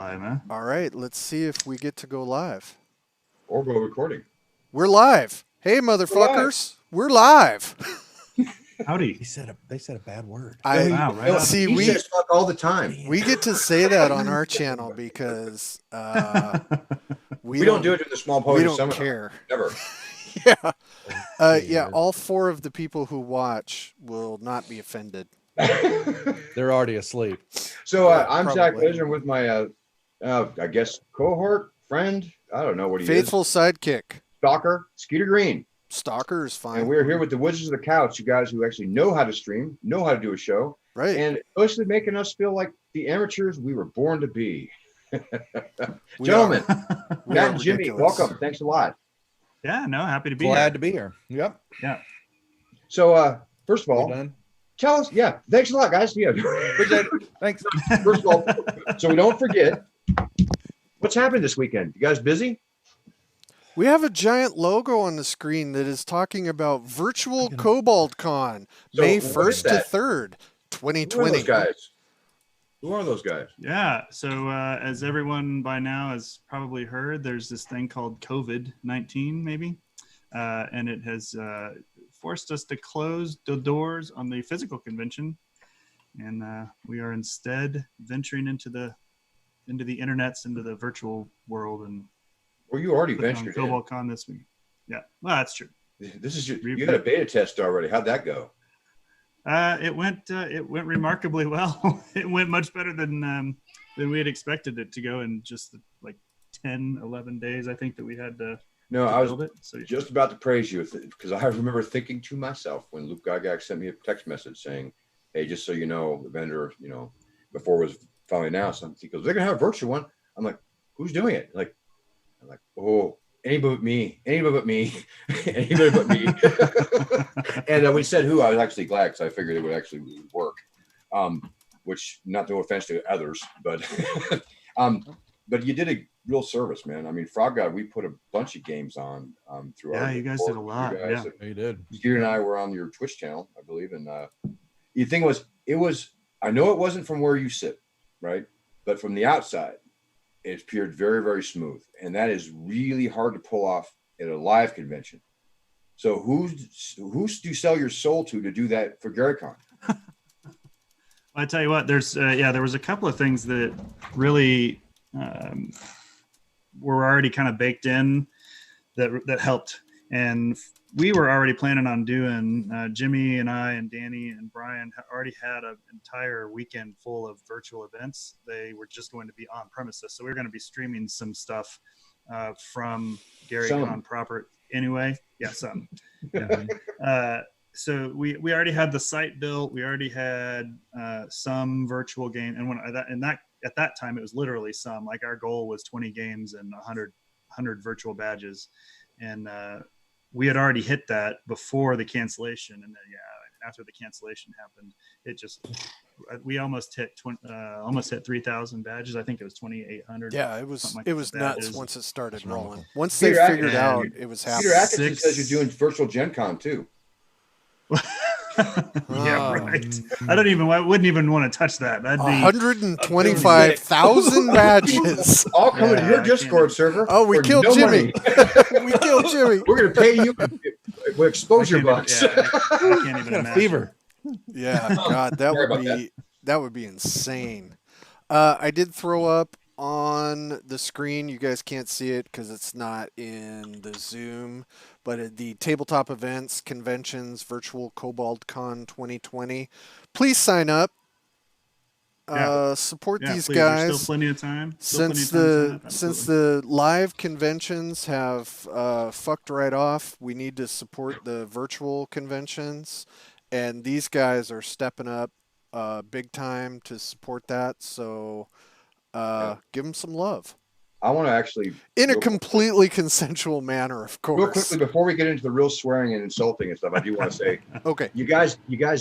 Huh? All right, let's see if we get to go live. Or go recording. We're live. Hey, motherfuckers. We're live. Howdy. They said a bad word. Wow, right out see, he we says fuck all the time. we get to say that on our channel because We don't do it in the small we poetry don't seminar. care. Never. Yeah. Yeah, all 4 of the people who watch will not be offended. They're already asleep. So Yeah, I'm Zach probably. Blazer with my, I guess, cohort, friend. I don't know what he Faithful is. sidekick. Stalker, Skeeter Green. Stalker is fine. And we're here with the Wizards of the Couch, you guys who actually know how to stream, know how to do a show, right. and mostly making us feel like the amateurs we were born to be. We Gentlemen, are. We Matt are and Jimmy, ridiculous. welcome. Thanks a lot. Yeah, no, happy to be Glad here. to be here. Yep. Yeah. So, first of We all, done? tell us, thanks a lot, guys. Yeah. Appreciate it. Thanks. First of all, so we don't forget, what's happened this weekend? You guys busy? We have a giant logo on the screen that is talking about Virtual Cobalt Con, So May what is 1st to that? 3rd, Who are 2020. those guys? Who are those guys? Yeah. So as everyone by now has probably heard, there's this thing called COVID-19, maybe, and it has forced us to close the doors on the physical convention, and we are instead venturing into the internets, into the virtual world, and Well, you already putting on ventured in. Cobalt Con this week. Yeah. Well, that's true. This is you had a beta test already. How'd that go? It went remarkably well. It went much better than we had expected it to go in just like 10, 11 days. I think that we had to I was build it. So just about to praise you because I remember thinking to myself when Luke Gagak sent me a text message saying, "Hey, just so you know, the vendor, before it was finally announced, he goes, they're gonna have a virtual one." I'm like, "Who's doing it?" I'm like, "Oh, anybody but me, anybody but me, anybody but me." And when he said who, I was actually glad because I figured it would actually work. Which, not no offense to others, but but you did a real service, man. I mean, Frog God, we put a bunch of games on through our. Yeah, you guys did a lot. Yeah, You did. Skeeter and I were on your Twitch channel, I believe, and the thing was, I know it wasn't from where you sit, right? But from the outside, it appeared very, very smooth, and that is really hard to pull off at a live convention. So who's do you sell your soul to do that for GaryCon? I tell you what, there was a couple of things that really were already kind of baked in that helped, and we were already planning on doing. Jimmy and I and Danny and Brian already had an entire weekend full of virtual events. They were just going to be on premises, so we were going to be streaming some stuff from GaryCon proper anyway. Yeah, some. Yeah. So we already had the site built. We already had some virtual game, and at that time it was literally some. Like our goal was 20 games and 100 virtual badges, and we had already hit that before the cancellation. And then after the cancellation happened, we almost hit 3,000 badges. I think it was 2,800. Yeah, it was nuts once it started rolling. Once Peter they figured out it was happening. Peter Atkinson says you're doing virtual Gen Con too. Yeah, right. I wouldn't even want to touch that. That'd be 125,000 badges. All coming to your Discord server. Oh, we killed Jimmy. We killed Jimmy. We're gonna pay you with exposure bucks. I can't even imagine. Fever. Yeah, God, that would be insane. I did throw up on the screen. You guys can't see it because it's not in the Zoom, but the tabletop events, conventions, virtual Cobalt Con 2020. Please sign up. Support these please. guys. There's still plenty of time. Since the live conventions have fucked right off, we need to support the virtual conventions, and these guys are stepping up big time to support that. So give them some love. I want to actually in a completely consensual manner, of course. Real quickly before we get into the real swearing and insulting and stuff, I do want to say, okay, you guys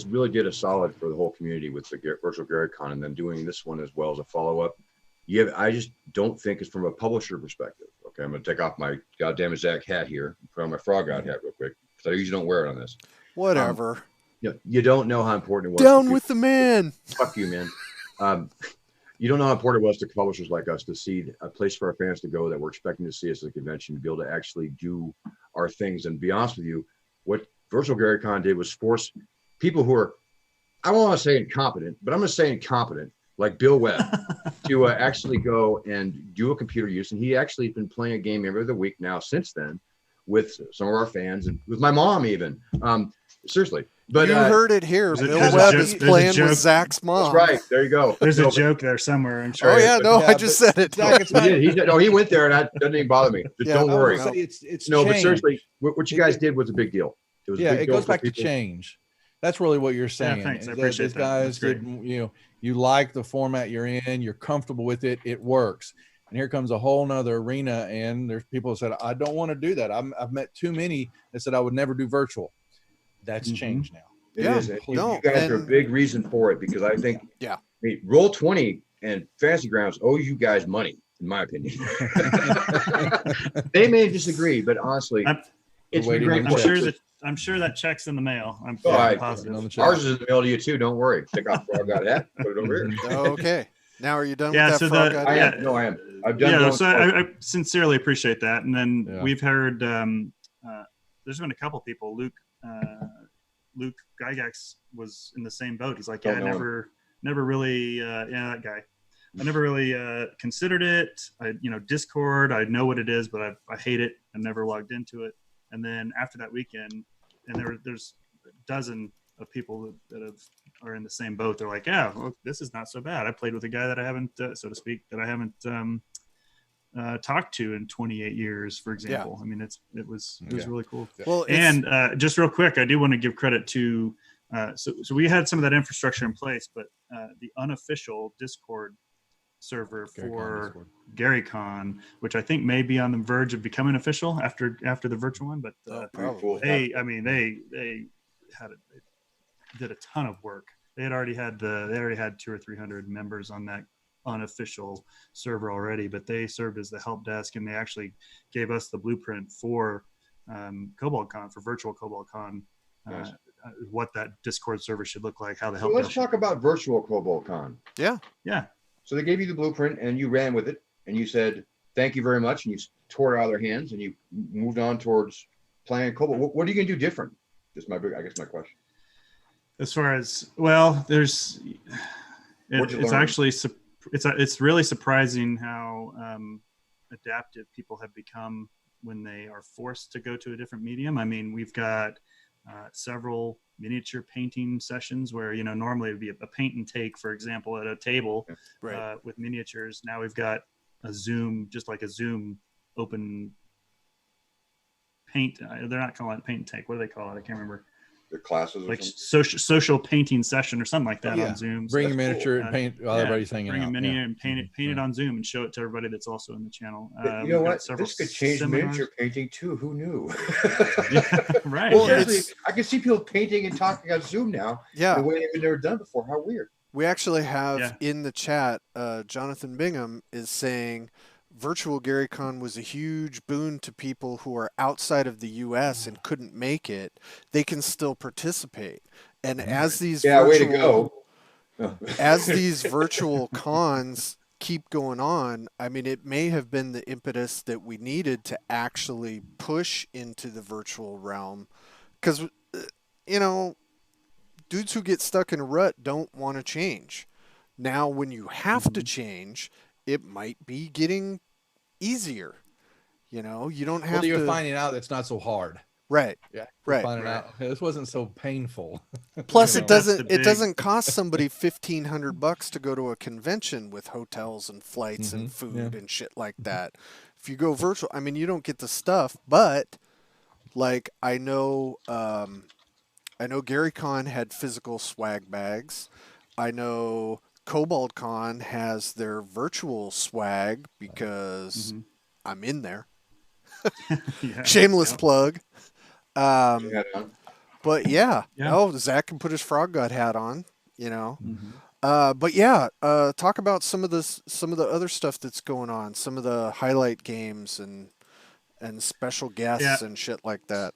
really did a solid for the whole community with the virtual GaryCon and then doing this one as well as a follow up. I just don't think it's from a publisher perspective. Okay, I'm going to take off my Goddammit Zach hat here, put on my Frog God hat real quick because I usually don't wear it on this. Whatever. You don't know how important it was. Down with the man. Fuck you, man. You don't know how important it was to publishers like us to see a place for our fans to go that we're expecting to see us at the convention, to be able to actually do our things. And to be honest with you, what Virtual GaryCon did was force people who are, I don't want to say incompetent, but I'm going to say incompetent, like Bill Webb, to actually go and do a computer use. And he actually has been playing a game every other week now since then with some of our fans and with my mom even. Seriously. But you heard it here. there's a- Bill there's a Webb joke- is there's a playing joke. with Zach's mom. that's right. There you go. There's a No, joke there somewhere, I'm sure. Oh yeah, no, Yeah, I just said it. Zach, it's he not, did. He went there, and that doesn't even bother me. Just Yeah, don't I worry. was say it's No, but change. seriously, what you guys did was a big deal. It was a Yeah, big it deal goes for back to people. change. That's really what you're saying. thanks. I is that appreciate these that. guys That's great. did, you like the format you're in, you're comfortable with it, it works. And here comes a whole nother arena, and there's people that said, I don't want to do that. I've met too many that said I would never do virtual. That's changed now. It Yeah, is. And no, you guys are a and- big reason for it, because I think Yeah. I mean, Roll20 and Fantasy Grounds owe you guys money, in my opinion. They may disagree, but honestly, I'm- it's We're been waiting great. on I'm the sure I'm sure that check's in the mail. I'm Oh, I- positive. On the chat. Ours is in the mail to you too. Don't worry. Check out Frog God Hat. Put it over here. Okay. Now are you done Yeah, with that so frog the- guide? I Yeah. am. No, I am. I've done. Yeah, one so I sincerely appreciate that. And then Yeah. we've heard there's been a couple people. Luke Gygax was in the same boat. He's like, yeah, Don't know never really, that guy. I never really considered it. Discord, I know what it is, but I hate it. I never logged into it. And then after that weekend, and there's a dozen of people that are in the same boat. They're like, yeah, well, this is not so bad. I played with a guy that I haven't, so to speak, that I haven't talked to in 28 years, for example. I mean, it was really cool. Well, And just real quick, I do want to give credit to so we had some of that infrastructure in place, but the unofficial Discord server for GaryCon, which I think may be on the verge of becoming official after the virtual one, but probably. they did a ton of work. They already had 200 or 300 members on that unofficial server already, but they served as the help desk, and they actually gave us the blueprint for CobaltCon, for virtual CobaltCon, Nice. what that Discord server should look like, how the So help let's desk. talk about virtual CobaltCon. Yeah. So they gave you the blueprint and you ran with it and you said, thank you very much. And you tore it out of their hands and you moved on towards playing Cobalt. What are you going to do different? That's my question. As far as, well, What'd you it's learn? actually, it's really surprising how adaptive people have become when they are forced to go to a different medium. I mean, we've got several miniature painting sessions where, normally it'd be a paint and take, for example, at a table Right. with miniatures. Now we've got a Zoom, just like a Zoom open paint. They're not calling it paint and take. What do they call it? I can't remember. The classes or Like something? social painting session or something like that Yeah. on Zoom. Bring That's a miniature and paint while everybody's hanging Bring out. a mini Yeah. and paint it on Zoom and show it to everybody that's also in the channel. You We've know got what? several This could change seminars. miniature painting too. Who knew? Yeah, right. Well, yeah. Seriously, I can see people painting and talking on Zoom now in Yeah. a way they've never done before. How weird. We actually have Yeah. in the chat, Jonathan Bingham is saying virtual GaryCon was a huge boon to people who are outside of the U.S. and couldn't make it. They can still participate. And as these Way to virtual, go. as these virtual cons keep going on, I mean, it may have been the impetus that we needed to actually push into the virtual realm. Because, dudes who get stuck in a rut don't want to change. Now, when you have to change, it might be getting easier. You don't have You're to. finding out it's not so hard. Right. Yeah. Right. Finding out this wasn't so painful. Plus, You it know. That's doesn't. the It big- doesn't cost somebody $1,500 to go to a convention with hotels and flights and Mhm, food yeah. and shit like that. If you go virtual, I mean, you don't get the stuff. But like, I know GaryCon had physical swag bags. I know CobaltCon has their virtual swag because Mhm. I'm in there. Yeah. Shameless Yeah. plug. Yeah, But yeah, Yeah. oh, Zach can put his frog gut hat on, Mhm. But yeah, talk about some of the other stuff that's going on, some of the highlight games and special guests Yeah. and shit like that.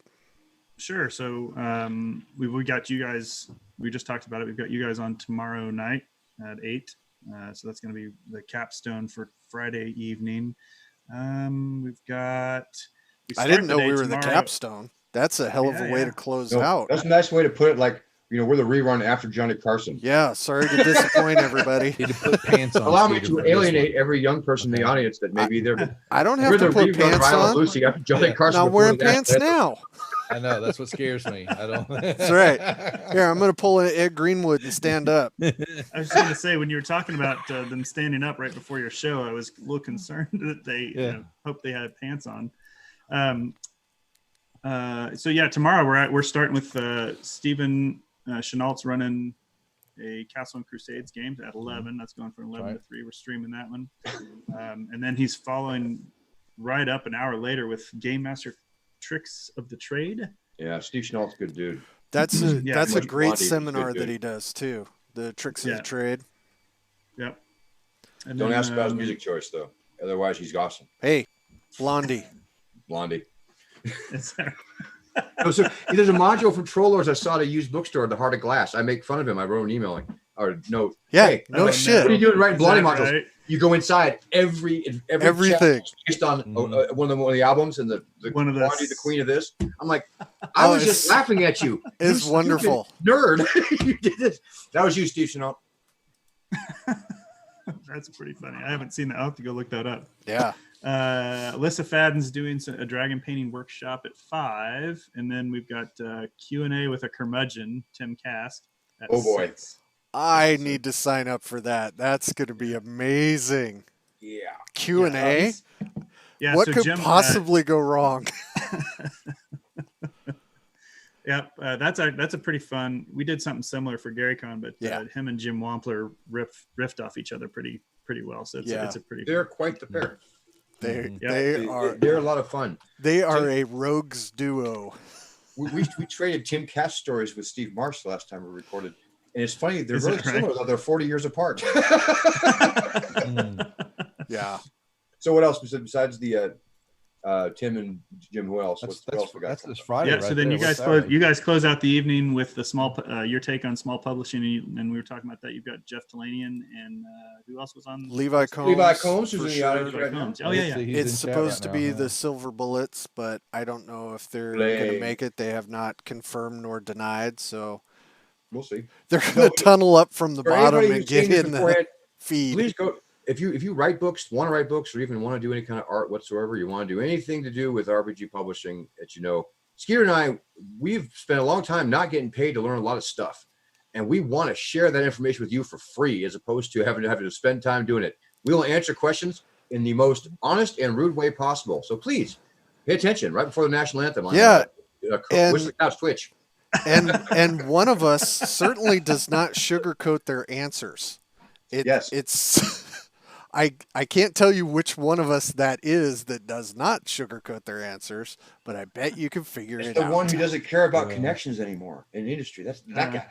Sure. So we got you guys. We just talked about it. We've got you guys on tomorrow night at 8 So that's going to be the capstone for Friday evening. We've got. I didn't know we were the capstone. That's a hell of a way to close out. That's a nice way to put it. Like, we're the rerun after Johnny Carson. Yeah, sorry to disappoint everybody. Need to put pants on. Allow me to alienate every young person in the audience that maybe they're. I don't have to put pants on. Lucy after Johnny Carson. Not wearing pants now. I know, that's what scares me. I don't. That's right. Here, I'm going to pull an Ed Greenwood and stand up. I was going to say, when you were talking about them standing up right before your show, I was a little concerned that they hope they had pants on. So yeah, tomorrow we're starting with Stephen Chenault's running a Castle and Crusades game at 11. That's going from 11 to 3. We're streaming that one, and then he's following right up an hour later with Game Master Tricks of the Trade. Yeah, Steve Chenault's a good dude. That's a great seminar that he does too. The Tricks of the Trade. Yep. And Don't ask about his music choice though. Otherwise, he's awesome. Hey, Blondie. So there's a module for Trollers I saw at a used bookstore at the Heart of Glass. I make fun of him. I wrote an email or note. Yeah, hey, no shit. What are you doing writing Blondie modules? Right? You go inside everything based on one of the albums and the Blondie, the Queen of this. I'm like, I was just laughing at you. It's wonderful, nerd. You did this. That was you, Steve Chenault. That's pretty funny. I haven't seen that. I'll have to go look that up. Yeah. Alyssa Fadden's doing a dragon painting workshop at 5, and then we've got Q&A with a curmudgeon, Tim Cast. At 6. I need to sign up for that. That's going to be amazing. Yeah. Q&A. Yeah. What so could Jim, possibly go wrong? Yep, that's a pretty fun. We did something similar for GaryCon, but him and Jim Wampler riffed off each other pretty well. So it's a pretty. They're quite the pair. They're a lot of fun. They are a rogues duo. We traded Tim Cass stories with Steve Marsh the last time we recorded, and it's funny they're really similar though they're 40 years apart. Yeah. So what else besides the Tim and Jim? Who else? What else we got? That's this Friday. Yeah. So then you guys close out the evening with the small your take on small publishing, and we were talking about that. You've got Jeff Talanian and who else was on? Levi Combs. Levi Combs who's in the audience right now. Oh yeah. It's supposed to be the Silver Bullets, but I don't know if they're going to make it. They have not confirmed nor denied, so we'll see. They're going to tunnel up from the bottom and get in the feed. Please go. If you write books, want to write books, or even want to do any kind of art whatsoever, you want to do anything to do with RPG publishing that Skeeter and I, we've spent a long time not getting paid to learn a lot of stuff. And we want to share that information with you for free as opposed to having to spend time doing it. We will answer questions in the most honest and rude way possible. So please pay attention right before the national anthem. Wish the Couch Twitch. And one of us certainly does not sugarcoat their answers. It's I can't tell you which one of us that is that does not sugarcoat their answers, but I bet you can figure it out. The one who doesn't care about connections anymore in the industry. That's that guy.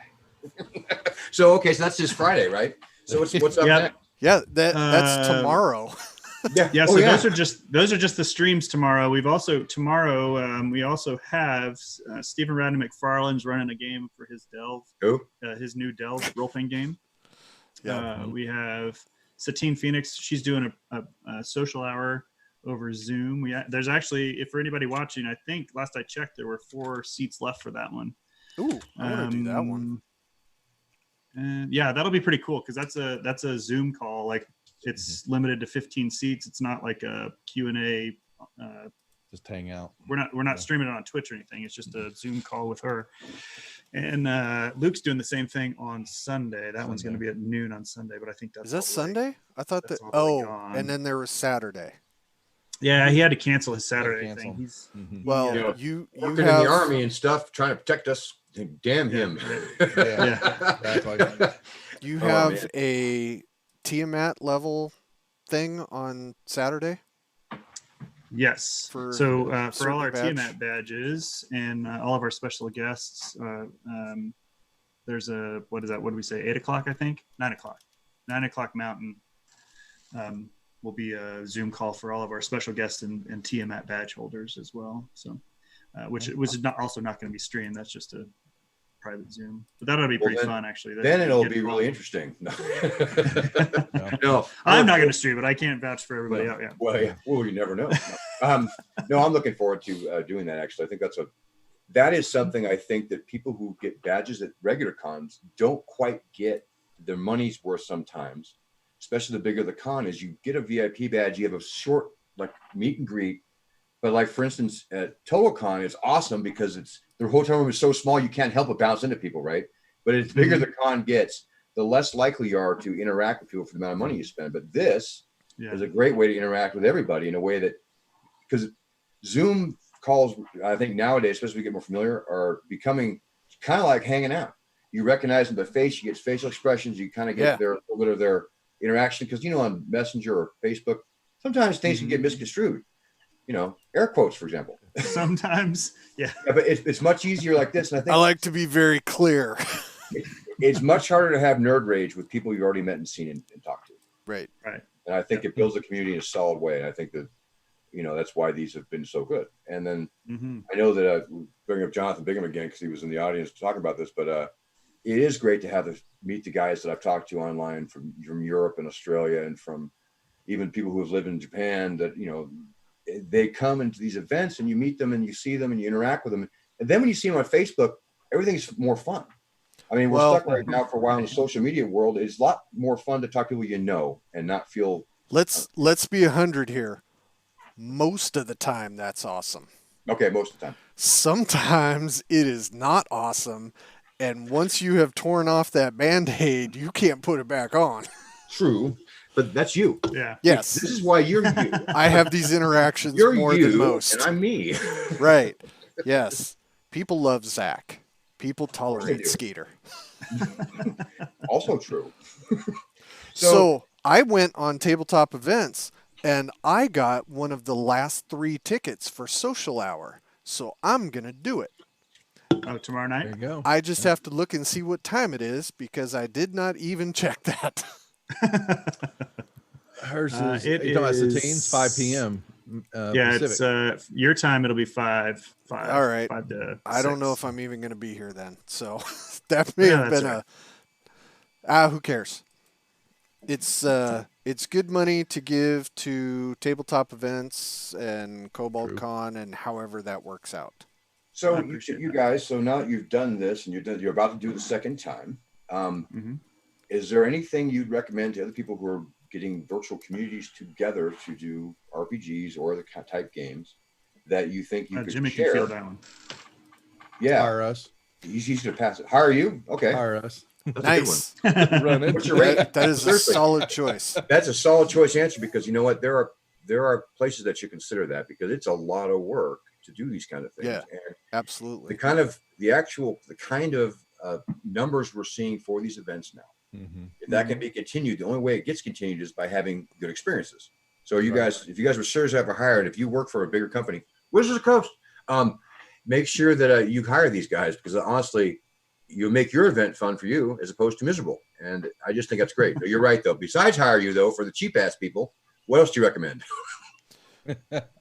So that's this Friday, right? So what's up next? Yeah, that's tomorrow. Yeah. So those are just the streams tomorrow. We've also we also have Stephen Radden McFarlane's running a game for his Delve, his new Delve role-playing game. Yeah. We have Satine Phoenix. She's doing a social hour over Zoom. There's actually, if for anybody watching, I think last I checked, there were 4 seats left for that one. Ooh, I want to do that one. And yeah, that'll be pretty cool because that's a Zoom call. Like it's limited to 15 seats. It's not like a Q&A. Just hang out. We're not streaming it on Twitch or anything. It's just a Zoom call with her. And Luke's doing the same thing on Sunday. That one's going to be at noon on Sunday, but I think that's... Is that Sunday? I thought that... and then there was Saturday. Yeah, he had to cancel his Saturday thing. He's well, you working in the army and stuff, trying to protect us. Damn him. You have a Tiamat level thing on Saturday? Yes. For all our Tiamat badges and all of our special guests, there's what do we say? 8 o'clock, I think? 9 o'clock. 9 o'clock Mountain will be a Zoom call for all of our special guests and Tiamat badge holders as well. So, which is also not going to be streamed. That's just to private Zoom. But that'll be pretty fun, actually. Then it'll be really interesting. No, I'm not going to stream it. I can't vouch for everybody out. Yeah. Well, you never know. No, I'm looking forward to doing that. Actually, I think that is something I think that people who get badges at regular cons don't quite get their money's worth sometimes. Especially the bigger the con is, you get a VIP badge, you have a short like meet and greet. But like, for instance, at TotalCon, it's awesome because their hotel room is so small you can't help but bounce into people, right? But it's bigger the con gets, the less likely you are to interact with people for the amount of money you spend. But this is a great way to interact with everybody in a way that, because Zoom calls, I think nowadays, especially as we get more familiar, are becoming kind of like hanging out. You recognize them by face, you get facial expressions, you kind of get a little bit of their interaction, because on Messenger or Facebook, sometimes things can get misconstrued. Air quotes, for example. Sometimes, but it's much easier like this. And I think I like to be very clear. It's much harder to have nerd rage with people you've already met and seen and talked to. Right. And I think it builds the community in a solid way. And I think that, that's why these have been so good. And then I know that bringing up Jonathan Bingham again, because he was in the audience talking about this, but it is great to meet the guys that I've talked to online from Europe and Australia, and from even people who have lived in Japan, that, they come into these events and you meet them and you see them and you interact with them. And then when you see them on Facebook, everything's more fun. I mean, we're stuck right now for a while in the social media world. It's a lot more fun to talk to people and not feel. Let's be 100 here. Most of the time, that's awesome. Okay, most of the time. Sometimes it is not awesome. And once you have torn off that Band-Aid, you can't put it back on. True. But that's you. Yeah. Yes. This is why you're you. I have these interactions more than most. And I'm me. Right. Yes. People love Zach. People tolerate Skeeter. Also true. So I went on Tabletop Events and I got one of the last 3 tickets for Social Hour. So I'm going to do it. Oh, tomorrow night? There you go. I just have to look and see what time it is, because I did not even check that. Hers is, you talking about Satine's 5 p.m. Pacific. It's your time. It'll be 5. All right. 5 to 6. I don't know if I'm even going to be here then. So that may have been who cares? It's good money to give to Tabletop Events and Cobalt Con and however that works out. So you guys, so now that you've done this and you're about to do it the second time, is there anything you'd recommend to other people who are getting virtual communities together to do RPGs or other type games that you think you could Jimmy share? can feel that one. Yeah. Hire us. He's easy to pass it. Hire you? Okay. Hire us. That's Nice. a good one. Run it. What's your rate? That is a solid choice. That's a solid choice answer, because you know what? There are places that you consider that, because it's a lot of work to do these kind of things. Yeah, and absolutely. the kind of numbers we're seeing for these events now, if that can be continued, the only way it gets continued is by having good experiences. So you guys, if you guys were serious ever hired, if you work for a bigger company, Wizards of the Coast, make sure that you hire these guys, because honestly, you make your event fun for you as opposed to miserable. And I just think that's great. You're right, though. Besides hire you, though, for the cheap ass people, what else do you recommend?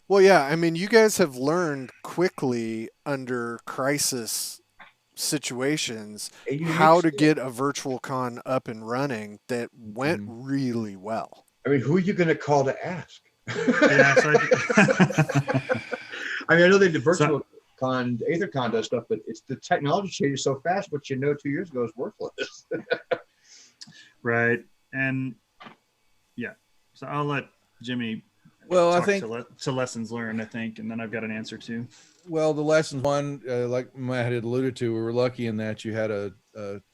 Well, yeah, I mean, you guys have learned quickly under crisis situations how to get a virtual con up and running that went really well. I mean, who are you going to call to ask? Yeah, so I mean, I know they did virtual con, AetherCon does stuff, but it's the technology changes so fast. What 2 years ago is worthless. right. And yeah, so I'll let Jimmy. Well, I talk think to lessons learned, I think, and then I've got an answer too. Well, the lessons one, like Matt had alluded to, we were lucky in that you had a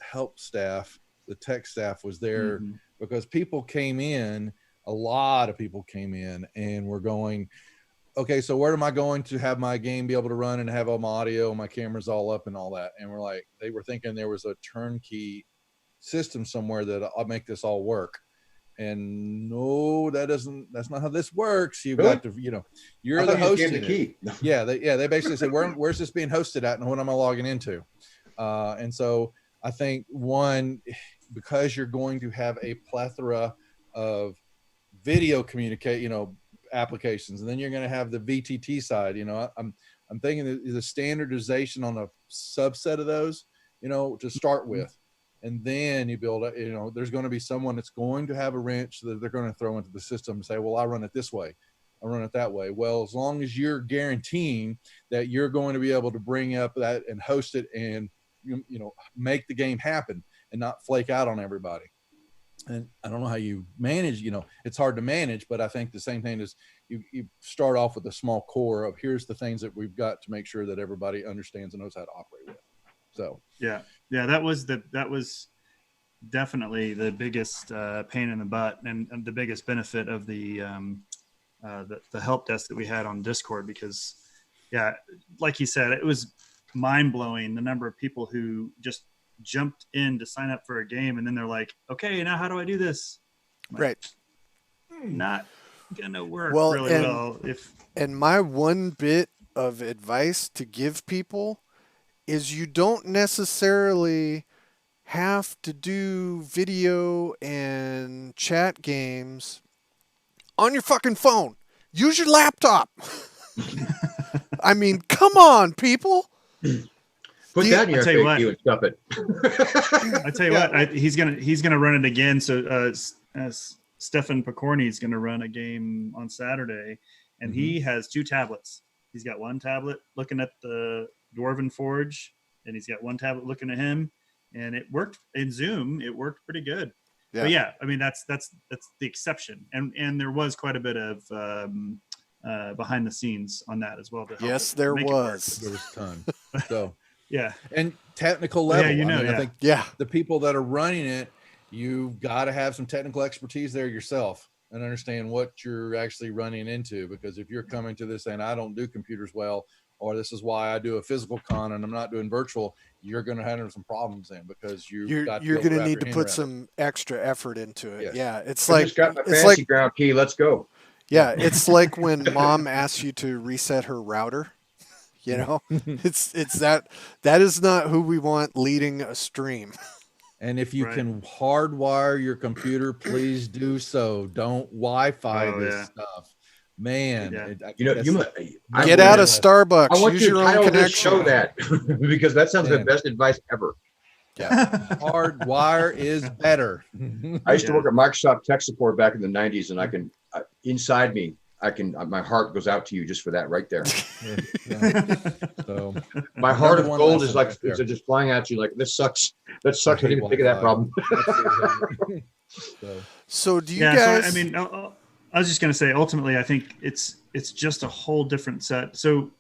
help staff. The tech staff was there because people came in. A lot of people came in and were going, okay, so where am I going to have my game be able to run and have all my audio, my cameras all up and all that? And we're like, they were thinking there was a turnkey system somewhere that I'll make this all work. And no, that's not how this works. You've got to, you're the host. Yeah. They basically said, where's this being hosted at and what am I logging into? And so I think because you're going to have a plethora of video communicate, applications, and then you're going to have the VTT side. I'm thinking that the standardization on a subset of those to start with. And then you build there's going to be someone that's going to have a wrench that they're going to throw into the system and say, well, I run it this way, I run it that way. Well, as long as you're guaranteeing that you're going to be able to bring up that and host it and, make the game happen and not flake out on everybody. And I don't know how you manage, it's hard to manage, but I think the same thing is you start off with a small core of here's the things that we've got to make sure that everybody understands and knows how to operate with. So, yeah, that was definitely the biggest pain in the butt and the biggest benefit of the help desk that we had on Discord, because like you said, it was mind blowing the number of people who just jumped in to sign up for a game, and then they're like, okay, now how do I do this? Right. Not gonna work and my one bit of advice to give people is you don't necessarily have to do video and chat games on your fucking phone. Use your laptop. I mean, come on, people. Put that in your FAQ and stuff it. I tell you what, he's gonna run it again. So Stefan Picorni is gonna run a game on Saturday, and he has 2 tablets. He's got one tablet looking at the Dwarven Forge, and he's got one tablet looking at him, and it worked in Zoom. It worked pretty good. Yeah. But yeah, I mean that's the exception, and there was quite a bit of behind the scenes on that as well. Yes, there was. There was a ton. So yeah, and technical level. I think the people that are running it, you've got to have some technical expertise there yourself and understand what you're actually running into. Because if you're coming to this saying, I don't do computers well, or this is why I do a physical con and I'm not doing virtual, you're going to have some problems then, because you're going to need to put some extra effort into it. Yes. Yeah, it's I just got my fancy ground key. Let's go. Yeah, it's like when mom asks you to reset her router. It's that is not who we want leading a stream. And if you can hardwire your computer, please do so. Don't Wi-Fi this stuff, man. You might get out of Starbucks. I want use you your to own connection. show that because that sounds like the best advice ever. Yeah, hardwire is better. I used to work at Microsoft tech support back in the 90s, and I can inside me. My heart goes out to you just for that right there. So my heart of gold is like just flying at you like, this sucks. That sucks. I didn't even think of that problem. So do you guys? So, I mean, I was just going to say, ultimately, I think it's just a whole different set. So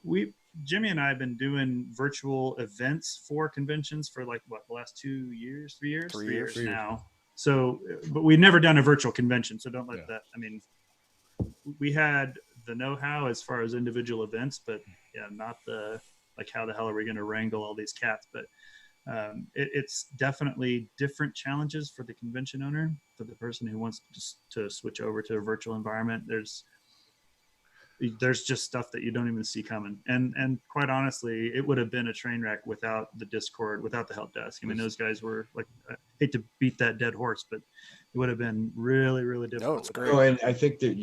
Jimmy and I have been doing virtual events for conventions for like the last 3 years now. So, but we've never done a virtual convention. So don't let that. I mean, we had the know-how as far as individual events, but not the how the hell are we going to wrangle all these cats? But it's definitely different challenges for the convention owner, for the person who wants to switch over to a virtual environment. There's just stuff that you don't even see coming. And quite honestly, it would have been a train wreck without the Discord, without the help desk. I mean, those guys were like, I hate to beat that dead horse, but it would have been really, really difficult. No, it's great. And I think that,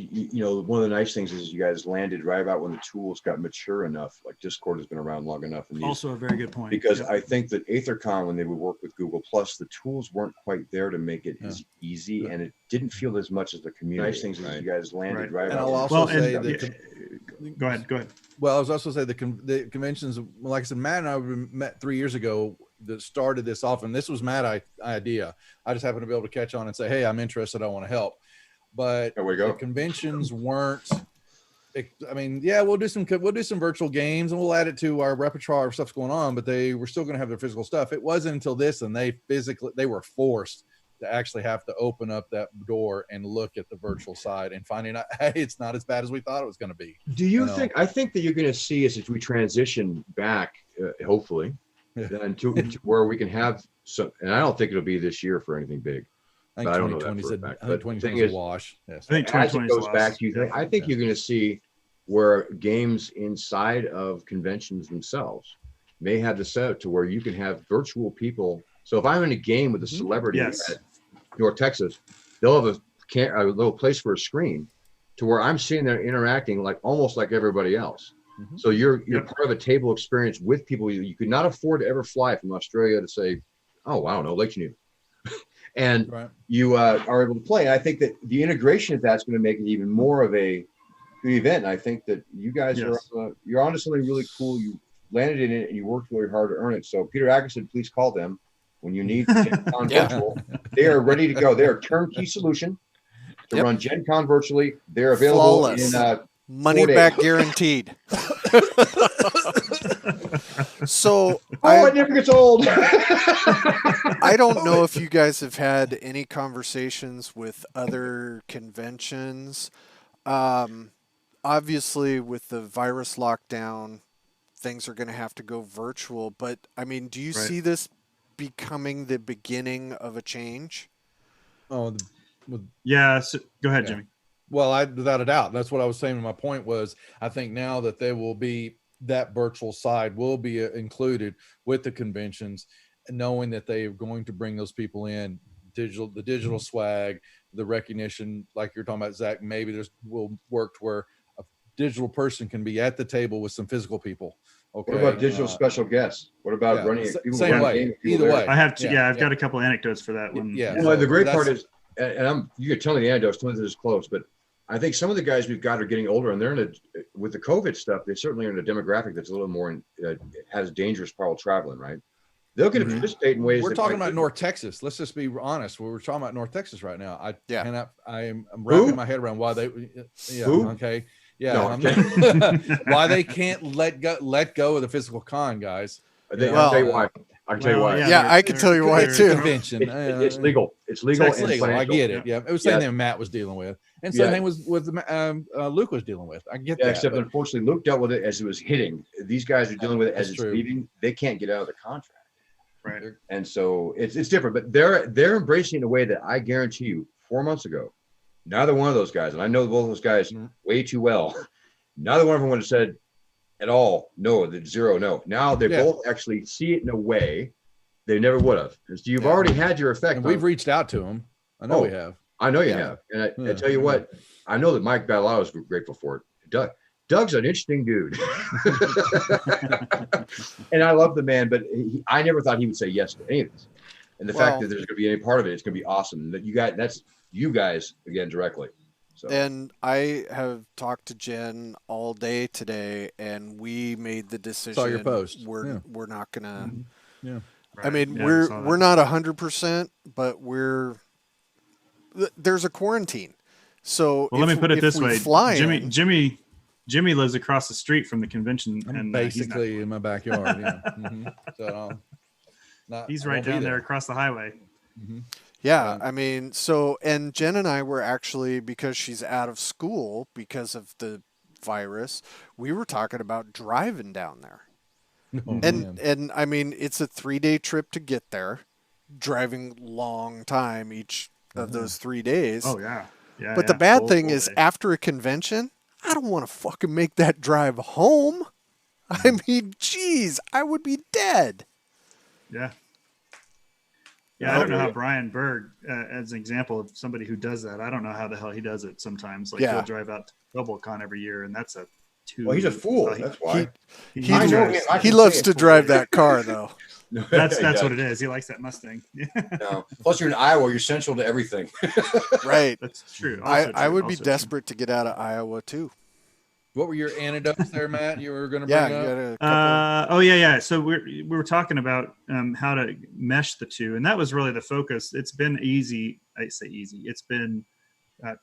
one of the nice things is you guys landed right about when the tools got mature enough. Like Discord has been around long enough. And also a very good point. Because I think that AetherCon, when they would work with Google Plus, the tools weren't quite there to make it as easy, and it didn't feel as much as the community. Nice things is you guys landed right and about. I'll also say that. Go ahead. Well, I was also say the conventions, like I said, Matt and I met 3 years ago that started this off, and this was Matt's idea. I just happened to be able to catch on and say, hey, I'm interested. I want to help. But there we go. The conventions weren't. I mean, we'll do some virtual games and we'll add it to our repertoire of stuff's going on, but they were still going to have their physical stuff. It wasn't until this, and they were forced to actually have to open up that door and look at the virtual side and finding out, hey, it's not as bad as we thought it was going to be. Do you think? I think that you're going to see as we transition back, hopefully, then to where we can have some. And I don't think it'll be this year for anything big. I think 2020 is a 2020 is a wash. Yes. I think as it goes back, I think you're going to see where games inside of conventions themselves may have the setup to where you can have virtual people. So if I'm in a game with a celebrity at North Texas, they'll have a little place for a screen to where I'm sitting there interacting almost like everybody else. Mhm. So you're part of a table experience with people. You could not afford to ever fly from Australia to say, oh, I don't know, Lake Geneva. And Right. you are able to play. And I think that the integration of that's going to make it even more of a good event. And I think that you guys you're onto something really cool. You landed in it and you worked really hard to earn it. So Peter Atkinson, please call them when you need Gen Con virtual. They are ready to go. They're a turnkey solution to run Gen Con virtually. They're available Flawless. in money back guaranteed. So it never gets old. I don't know if you guys have had any conversations with other conventions. Obviously, with the virus lockdown, things are going to have to go virtual. But I mean, do you see this becoming the beginning of a change? Oh, yeah. So, go ahead, Jimmy. Well, without a doubt, that's what I was saying. My point was, I think now that there will be that virtual side will be included with the conventions, knowing that they are going to bring those people in, the digital swag, the recognition, like you're talking about, Zach. Maybe will work to where a digital person can be at the table with some physical people. Okay. What about digital special guests? What about running people same way? Either way, I've got a couple anecdotes for that one. Yeah. Well, the great part is, and you can tell me the anecdotes. Tell me this is close, but I think some of the guys we've got are getting older, and they're with the COVID stuff. They certainly are in a demographic that's a little more has dangerous while traveling, right? They'll get to participate in ways. We're talking about North Texas. Let's just be honest. We're talking about North Texas right now. I'm wrapping my head around why they. Yeah. Who? Okay. Yeah. No, okay. Why they can't let go of the physical con, guys. I'll tell you why. I can tell you why. Yeah, I can tell you why too. Convention. It's legal. It's legal. It's legal. I get it. Yeah. It was the same thing Matt was dealing with, and same thing was with Luke was dealing with. I get that. Except unfortunately, Luke dealt with it as it was hitting. These guys are dealing with it as it's leaving. They can't get out of the contract. Right. And so it's different, but they're embracing in a way that I guarantee you 4 months ago, neither one of those guys, and I know both those guys way too well, neither one of them would have said at all, no, the zero, no. Now they both actually see it in a way they never would have. So you've already had your effect. And we've reached out to them. I know we have. I know you have. And I tell you what, I know that Mike Ballard was grateful for it. Doug's an interesting dude. And I love the man, but I never thought he would say yes to any of this. And the fact that there's going to be any part of it, it's going to be awesome. That that's you guys again directly. So. And I have talked to Jen all day today, and we made the decision. Saw your post. We're not gonna. Yeah. I mean, we're not 100%, but there's a quarantine. So let me put it this way: Jimmy lives across the street from the convention, and basically in my backyard. Yeah. So he's right down there across the highway. Mm-hmm. Yeah, I mean, and Jen and I were actually, because she's out of school because of the virus, we were talking about driving down there. Oh, and I mean, it's a 3-day trip to get there, driving long time each of those 3 days. Oh yeah. Yeah. But the bad thing is, after a convention, I don't want to fucking make that drive home. I mean, geez, I would be dead. Yeah. Yeah, I don't know how Brian Berg, as an example of somebody who does that, I don't know how the hell he does it sometimes. Like he'll drive out to GlobalCon every year, and that's a Well, he's a fool. That's why. He loves to drive that car, though. That's what it is. He likes that Mustang. No. Plus, you're in Iowa. You're central to everything. Right. That's true. I would be desperate to get out of Iowa too. What were your anecdotes there, Matt? You were going to bring up? Yeah. So we were talking about how to mesh the two, and that was really the focus. It's been easy. I say easy. It's been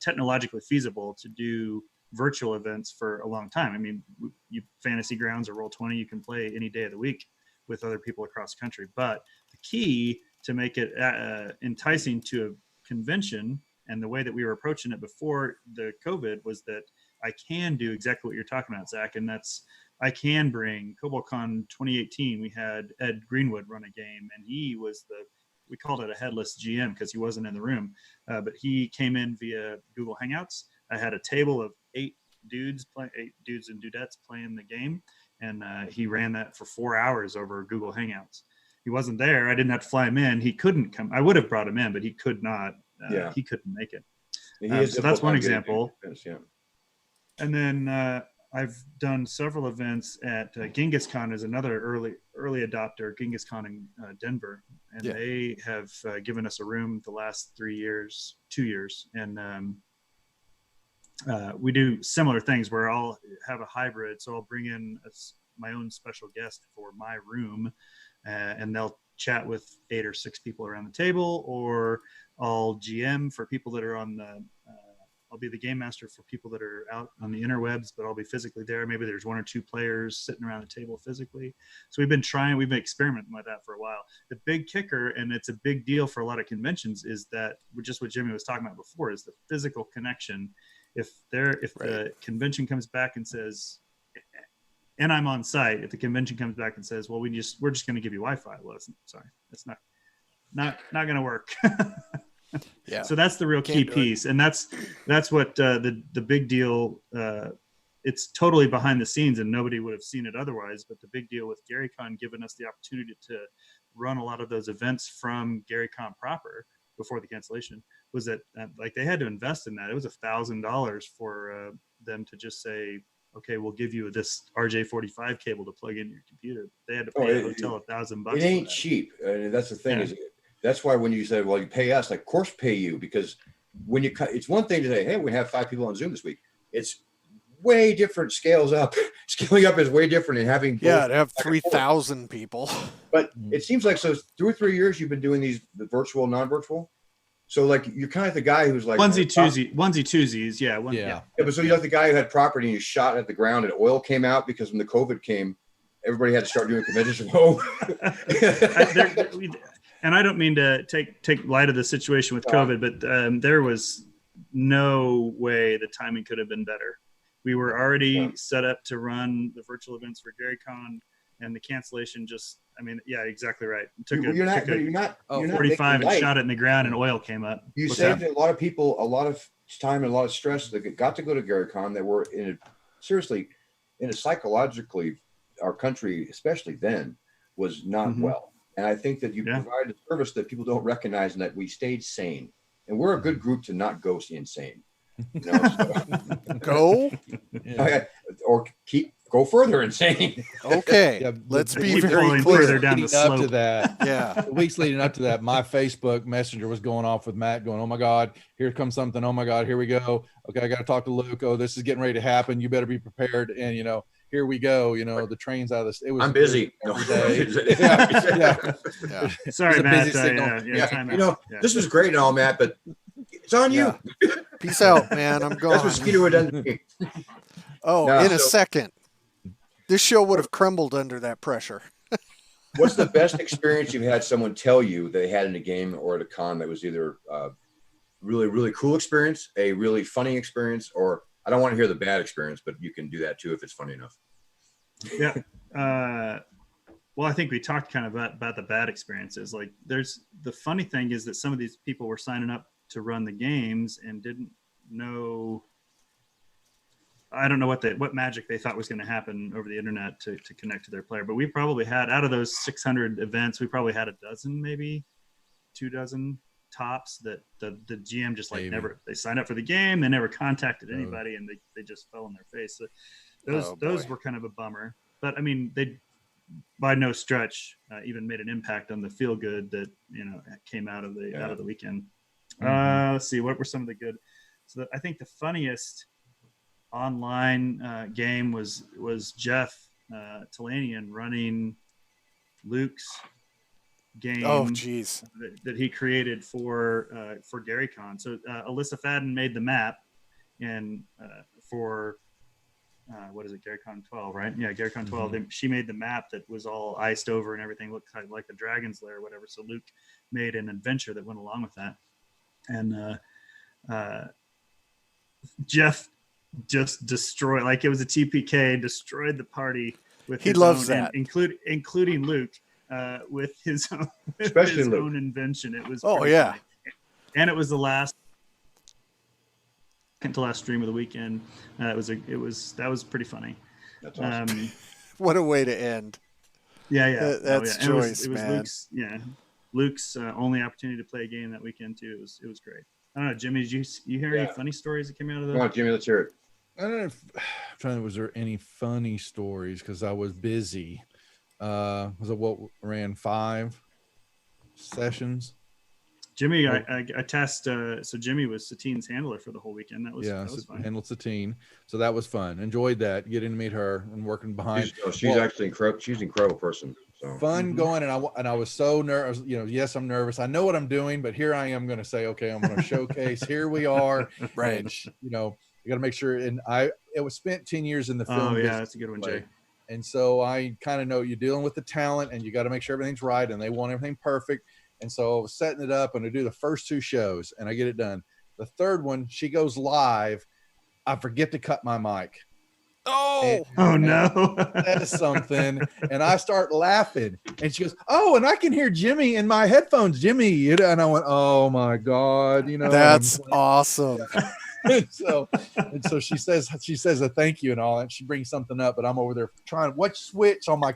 technologically feasible to do virtual events for a long time. I mean, you Fantasy Grounds or Roll20, you can play any day of the week with other people across the country. But the key to make it enticing to a convention, and the way that we were approaching it before the COVID, was that I can do exactly what you're talking about, Zach, and that's I can bring CobalCon 2018. We had Ed Greenwood run a game, and he was we called it a headless GM because he wasn't in the room, but he came in via Google Hangouts. I had a table of 8 dudes and dudettes playing the game, and he ran that for 4 hours over Google Hangouts. He wasn't there. I didn't have to fly him in. He couldn't come. I would have brought him in, but he could not. He couldn't make it. So that's one example. And then I've done several events at Genghis Khan is another early adopter, Genghis Khan in Denver, and they have given us a room the last 2 years, and we do similar things where I'll have a hybrid. So I'll bring in my own special guest for my room, and they'll chat with 8 or 6 people around the table, or I'll GM for people that are on the I'll be the game master for people that are out on the interwebs, but I'll be physically there. Maybe there's 1 or 2 players sitting around the table physically. So we've been experimenting with that for a while. The big kicker, and it's a big deal for a lot of conventions, is that just what Jimmy was talking about before, is the physical connection. If the convention comes back and says, and I'm on site, if the convention comes back and says, well, we're just going to give you Wi-Fi. Well, that's not going to work. Yeah. So that's the real key piece, and that's what the big deal. It's totally behind the scenes, and nobody would have seen it otherwise. But the big deal with GaryCon giving us the opportunity to run a lot of those events from GaryCon proper before the cancellation was that like they had to invest in that. It was $1,000 for them to just say, okay, we'll give you this RJ45 cable to plug in your computer. They had to pay the hotel $1,000. It ain't cheap, and that's the thing is. That's why when you said, well, you pay us, like, of course pay you, because when you cut, it's one thing to say, hey, we have 5 people on Zoom this week. It's way different scales up. Scaling up is way different than having. Yeah, to have 3,000 people. But it seems like, so 2 or 3 years you've been doing the virtual, non-virtual. So like, you're kind of the guy who's like onesie twosies. Yeah. But so you're like the guy who had property and you shot at the ground and oil came out because when the COVID came, everybody had to start doing conventions from home. And I don't mean to take light of the situation with COVID, but there was no way the timing could have been better. We were already set up to run the virtual events for GaryCon, and the cancellation exactly right. You're not 45 and shot it in the ground, and oil came up. You saved a lot of people a lot of time and a lot of stress that got to go to GaryCon that were psychologically, our country, especially then, was not well. And I think that you provide a service that people don't recognize, and that we stayed sane. And we're a good group to not go insane. You know, or go further insane. Okay, let's be very clear down the slope. Up to that. Yeah, the weeks leading up to that, my Facebook Messenger was going off with Matt going, "Oh my God, here comes something. Oh my God, here we go. Okay, I got to talk to Luke. Oh, this is getting ready to happen. You better be prepared." And here we go. The train's out of this. I'm busy. Every day. Yeah. Sorry, Matt. This was great and all, Matt, but it's on you. Peace out, man. I'm gone. That's what Skeeter would have done to me. A second. This show would have crumbled under that pressure. What's the best experience you've had someone tell you they had in a game or at a con that was either really, really cool experience, a really funny experience, or I don't want to hear the bad experience, but you can do that too if it's funny enough. Yeah. Well, I think we talked kind of about the bad experiences. Like, the funny thing is that some of these people were signing up to run the games and didn't know. I don't know what magic they thought was going to happen over the internet to connect to their player. But we probably had, out of those 600 events, we probably had a dozen, maybe 2 dozen tops that the GM just like never, they signed up for the game, they never contacted anybody, and they just fell on their face. So those were kind of a bummer. But I mean, they by no stretch even made an impact on the feel good that came out of the weekend. Let's see, what were some of the good? So I think the funniest online game was Jeff Talanian running Luke's game. Oh, geez. That he created for GaryCon. So Alyssa Fadden made the map, and for what is it, GaryCon 12, right? Yeah, GaryCon 12. She made the map that was all iced over and everything looked like the Dragon's Lair or whatever. So Luke made an adventure that went along with that, and Jeff just destroyed, like it was a TPK, destroyed the party with he loves that, including Luke. With his own, own invention. It was funny. And it was the last to last stream of the weekend. That was pretty funny. That's awesome. What a way to end. Yeah. That's choice, it was man. Luke's only opportunity to play a game that weekend too. It was great. I don't know, Jimmy, did you hear any funny stories that came out of that? Come on, Jimmy, let's hear it. I don't know if I'm trying to, was there any funny stories? Because I was busy. Was it what ran 5 sessions? Jimmy, I tasked. So Jimmy was Satine's handler for the whole weekend. That was fun. Handled Satine, so that was fun. Enjoyed that, getting to meet her and working behind. She's actually incredible. She's an incredible person. So fun going, and I was so nervous. Yes, I'm nervous. I know what I'm doing, but here I am going to say, okay, I'm going to showcase. Here we are, right? And, you got to make sure. And it was spent 10 years in the film. Oh yeah, that's a good one, Jay. And so I kind of know you're dealing with the talent, and you got to make sure everything's right, and they want everything perfect. And so I was setting it up, and I do the first 2 shows, and I get it done. The third one, she goes live. I forget to cut my mic. Oh no. That is something. And I start laughing, and she goes, "Oh, and I can hear Jimmy in my headphones, Jimmy." And I went, "Oh my God, that's awesome." and so she says a thank you and all that. She brings something up, but I'm over there trying what switch on my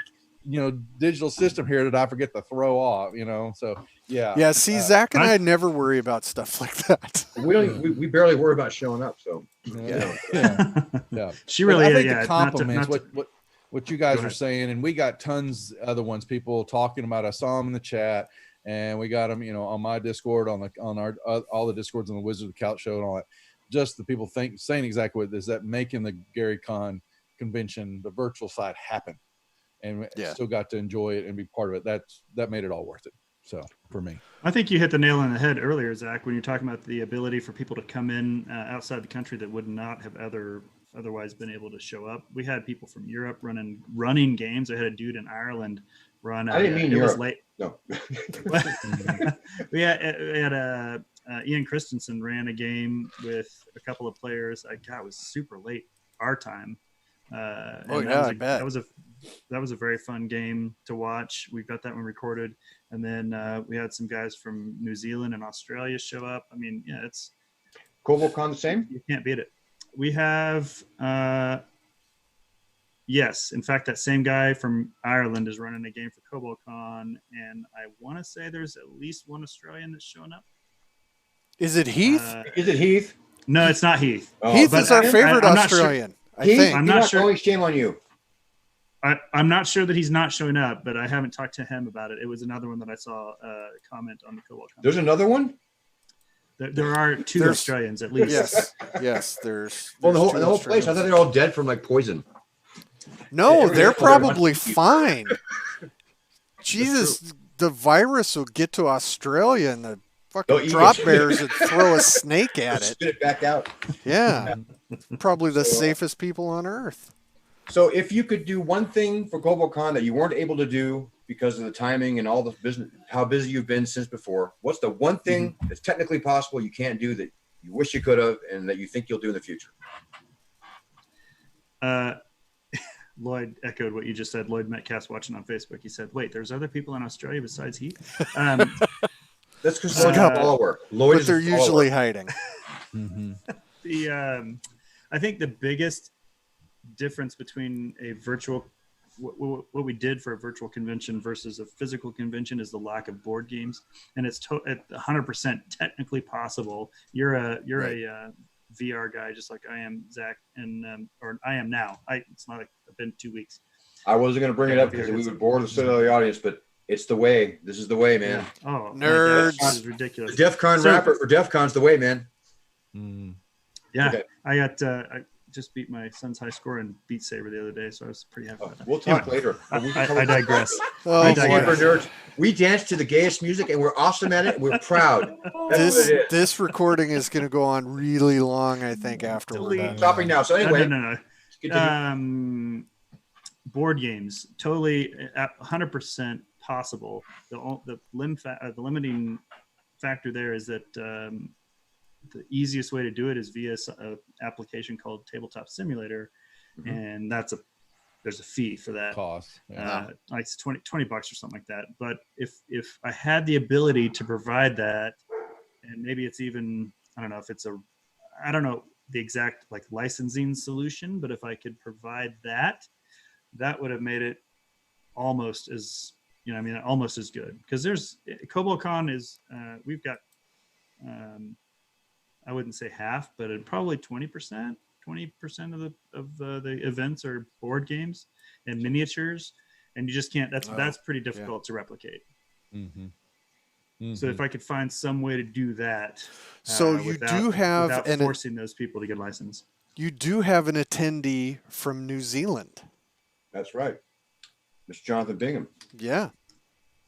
digital system here did I forget to throw off, So yeah. See, Zach and I never worry about stuff like that. We barely worry about showing up. So yeah. She really, I think the compliments what you guys are saying, and we got tons other ones. People talking about. I saw them in the chat, and we got them, on my Discord, on our all the Discords on the Wizard of the Couch show and all that. Just the people saying exactly what is that making the Gary Con convention, the virtual side happen. And still got to enjoy it and be part of it. That made it all worth it. So for me, I think you hit the nail on the head earlier, Zach, when you're talking about the ability for people to come in outside the country that would not have otherwise been able to show up. We had people from Europe running games. I had a dude in Ireland run. I didn't mean Europe. Was late. No. we had Ian Christensen ran a game with a couple of players. It was super late our time. I bet. That was a very fun game to watch. We got that one recorded, and then we had some guys from New Zealand and Australia show up. I mean, it's CoboCon the same. You can't beat it. We have yes, in fact, that same guy from Ireland is running a game for CoboCon, and I want to say there's at least one Australian that's showing up. Is it Heath? Is it Heath? No, it's not Heath. Heath is our favorite Australian. I think. I'm not sure. Shame on you. I'm not sure that he's not showing up, but I haven't talked to him about it. It was another one that I saw comment on the CoboCon. There's another one? There are 2 Australians at least. Yes. There's the whole place. I thought they're all dead from poison. No, they're probably fine. Jesus, the virus will get to Australia and the fucking drop bears would throw a snake at it. Spit it back out. Yeah. Probably the safest people on earth. So if you could do one thing for CoboCon that you weren't able to do because of the timing and all the business, how busy you've been since before, what's the one thing that's technically possible you can't do that you wish you could have and that you think you'll do in the future? Lloyd echoed what you just said. Lloyd Metcalf's watching on Facebook. He said, "Wait, there's other people in Australia besides Heath." That's because Lloyd's a follower. But they're usually hiding. I think the biggest difference between a virtual, what we did for a virtual convention versus a physical convention is the lack of board games, and it's 100% technically possible. You're a VR guy, just like I am, Zach, and or I am now. It's not like I've been 2 weeks. I wasn't going to bring it up because we would bore the shit out of the audience, but it's the way. This is the way, man. Yeah. Oh, nerds! This is ridiculous. The DEF CON rapper for DEF CON's the way, man. Yeah, okay. I just beat my son's high score in Beat Saber the other day, so I was pretty happy about that. We'll talk later. I digress. I digress. Nerds. We dance to the gayest music, and we're awesome at it. And we're proud. This recording is going to go on really long, I think, after we're done. Stopping now. So anyway, no. Board games, totally 100% possible. The limiting factor there is that the easiest way to do it is via an application called Tabletop Simulator, and there's a fee for that. Cost, like it's $20 or something like that. But if I had the ability to provide that, and maybe it's even, I don't know the exact licensing solution, but if I could provide that would have made it almost as almost as good, because there's CoboCon is we've got I wouldn't say half, but probably 20%, 20% of the events are board games and miniatures, and you just can't. That's pretty difficult to replicate. Mm-hmm. So if I could find some way to do that, So you do have without forcing those people to get license. You do have an attendee from New Zealand. That's right, Mr. Jonathan Bingham. Yeah.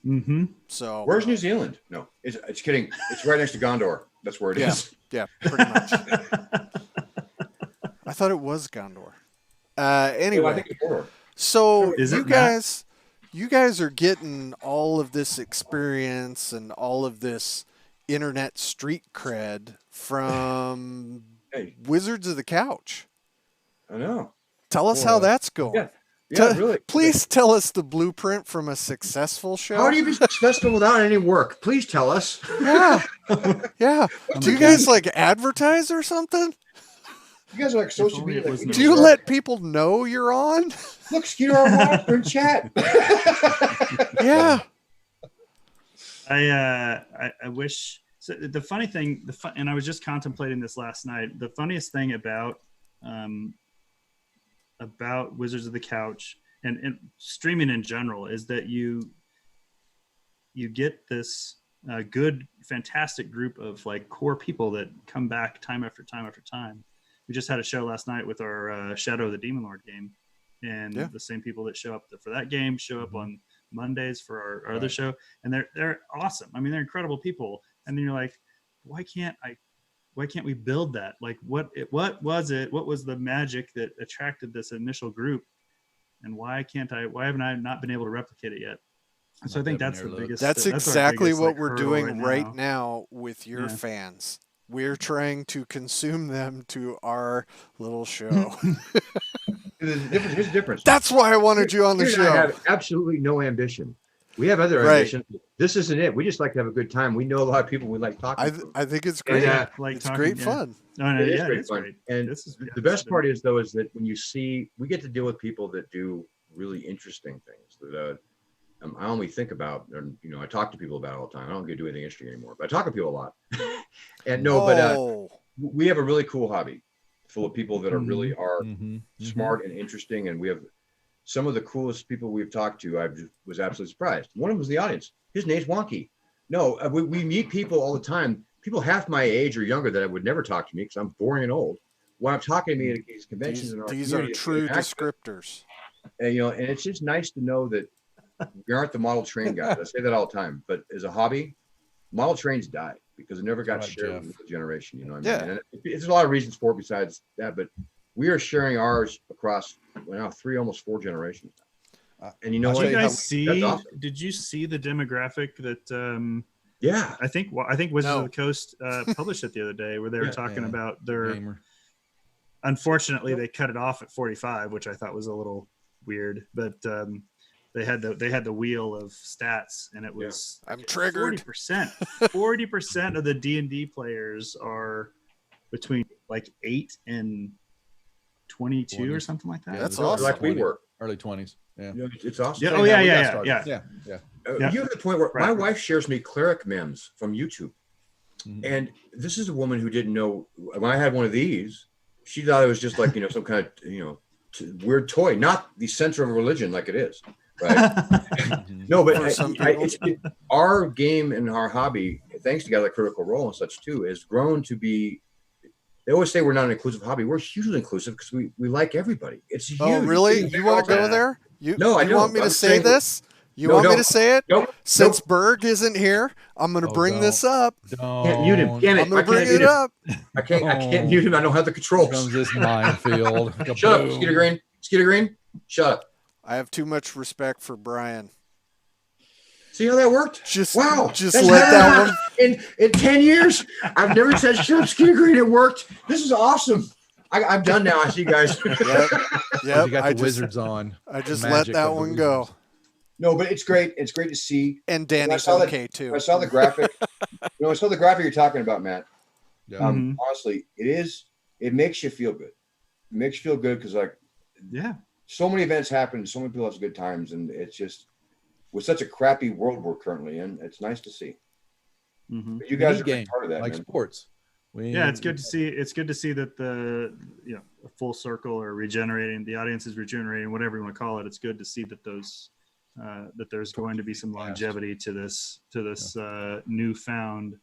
Mm-hmm. So where's New Zealand? No, it's kidding. It's right next to Gondor. That's where it is. Yeah, pretty much. I thought it was Gondor. Anyway, I think it's Gondor. So Is you it guys, you guys are getting all of this experience and all of this internet street cred from Wizards of the Couch. I know. Tell us how that's going. Yeah. Yeah, really. Please tell us the blueprint from a successful show. How do you be successful without any work? Please tell us. Yeah. Yeah. Do you guys like advertise or something? You guys are like social media. Do you let people know you're on? Look, Skeeter, our wives are in chat. Yeah. I wish. So the funny thing, and I was just contemplating this last night. The funniest thing about Wizards of the Couch and streaming in general is that you get this good, fantastic group of like core people that come back time after time after time. We just had a show last night with our Shadow of the Demon Lord game, and the same people that show up for that game show up on Mondays for our other show, and they're awesome. I mean, they're incredible people. And then you're like, why can't we build that? Like, what was the magic that attracted this initial group, and why haven't I not been able to replicate it yet? And so I think that's the biggest. That's exactly biggest, what we're doing right now with your fans. We're trying to consume them to our little show. Here's the difference. That's why I wanted you on the show. I have absolutely no ambition. We have other ambitions. This isn't it. We just like to have a good time. We know a lot of people we like talking to. I think it's great. And, it's great fun. It's fun. And the best part is, though, is that when you see, we get to deal with people that do really interesting things that I only think about, and I talk to people about it all the time. I don't get to do anything interesting anymore, but I talk to people a lot. And we have a really cool hobby full of people that are really smart and interesting. And we have some of the coolest people we've talked to. I was absolutely surprised. One of them was the audience. His name's Wonky. No, we meet people all the time. People half my age or younger that would never talk to me because I'm boring and old. When I'm talking to me at these conventions, these are true descriptors. And, and it's just nice to know that we aren't the model train guys. I say that all the time, but as a hobby, model trains die because it never got shared with the generation. What I mean? And there's a lot of reasons for it besides that, but we are sharing ours across now 3, almost 4 generations now. And did you guys see? Awesome. Did you see the demographic that? I think Wizards of the Coast published it the other day, where they were talking about their. Gamer. Unfortunately, they cut it off at 45, which I thought was a little weird, but. They had the wheel of stats, and it was I'm triggered. 40% of the D&D players are between like 8 and 22 20. Or something like that. Yeah, that's awesome. Like we were early 20s. Yeah, it's awesome. Yeah. Oh yeah. You have the point where my wife shares me cleric memes from YouTube, and this is a woman who didn't know when I had one of these. She thought it was just like some kind of weird toy, not the center of a religion like it is. Right. No, but our game and our hobby, thanks to Gather Critical Role and such too, has grown to be. They always say we're not an inclusive hobby. We're hugely inclusive because we like everybody. It's huge. Oh, really? You want to go there? No, I don't. You want me to say this? You want me to say it? Nope. Since Berg isn't here, I'm going to bring this up. Can't mute him. Damn it! I'm going to bring it up. I can't mute him. I don't have the controls. Here comes this minefield. Shut up, Skeeter Green. Skeeter Green. Shut up. I have too much respect for Brian. See how that worked? Just let that one. In 10 years, I've never said shut up, Skeeter Green. It worked. This is awesome. I'm done now. I see you guys. Yep. You got the Wizards on. I just let that one go. No, but it's great. It's great to see. And Danny's okay too. I saw the graphic. I saw the graphic you're talking about, Matt. Yeah. Honestly, it makes you feel good. It makes you feel good because so many events happen, so many people have good times, and it's just with such a crappy world we're currently in, it's nice to see. Mm-hmm. But you guys are part of that, like man. Sports. It's good to see. It's good to see that the a full circle or regenerating. The audience is regenerating, whatever you want to call it. It's good to see that those that there's going to be some longevity to this newfound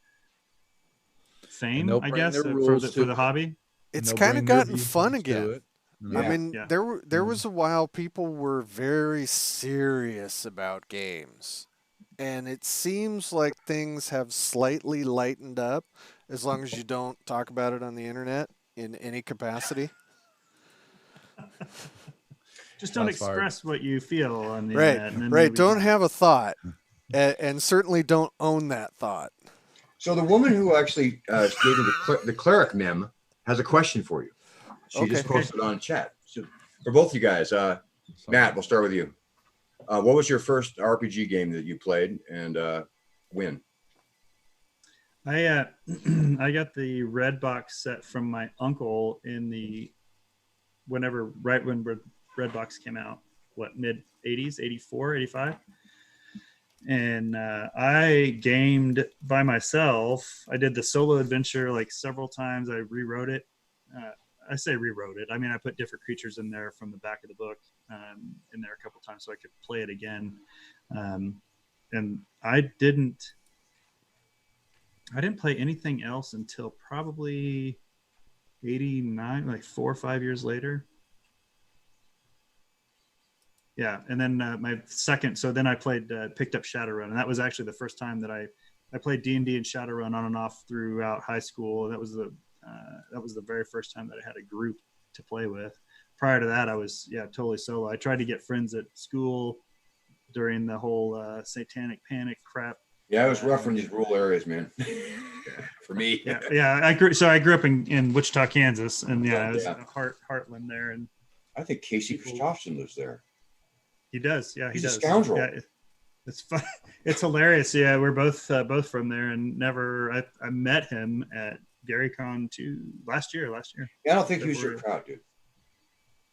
fame, I guess, for the hobby. It's kind of gotten fun again. I mean, there was a while people were very serious about games, and it seems like things have slightly lightened up, as long as you don't talk about it on the internet in any capacity. Just don't express what you feel on the internet. And then right. Don't have a thought, and certainly don't own that thought. So the woman who actually gave you the cleric mem has a question for you. She just posted on chat. So for both you guys, Matt, we'll start with you. What was your first RPG game that you played, and when? I got the red box set from my uncle right when red box came out, mid 80s, 84, 85. And I gamed by myself. I did the solo adventure like several times. I rewrote it. I say rewrote it. I mean, I put different creatures in there from the back of the book in there a couple times so I could play it again. And I didn't play anything else until probably 89, like 4 or 5 years later. Yeah, and then my second. So then I picked up Shadowrun, and that was actually the first time that I played D&D and Shadowrun on and off throughout high school. That was the very first time that I had a group to play with. Prior to that, I was totally solo. I tried to get friends at school during the whole satanic panic crap. Yeah, it was rough in these rural areas, man. For me. Yeah. I grew up in Wichita, Kansas, and it was Heartland there, and I think Casey Christopherson lives there. He does. Yeah, he's a scoundrel. Yeah, it's fun. It's hilarious. Yeah, we're both from there, and I met him at GaryCon last year. Yeah, I don't think he was your crowd, dude.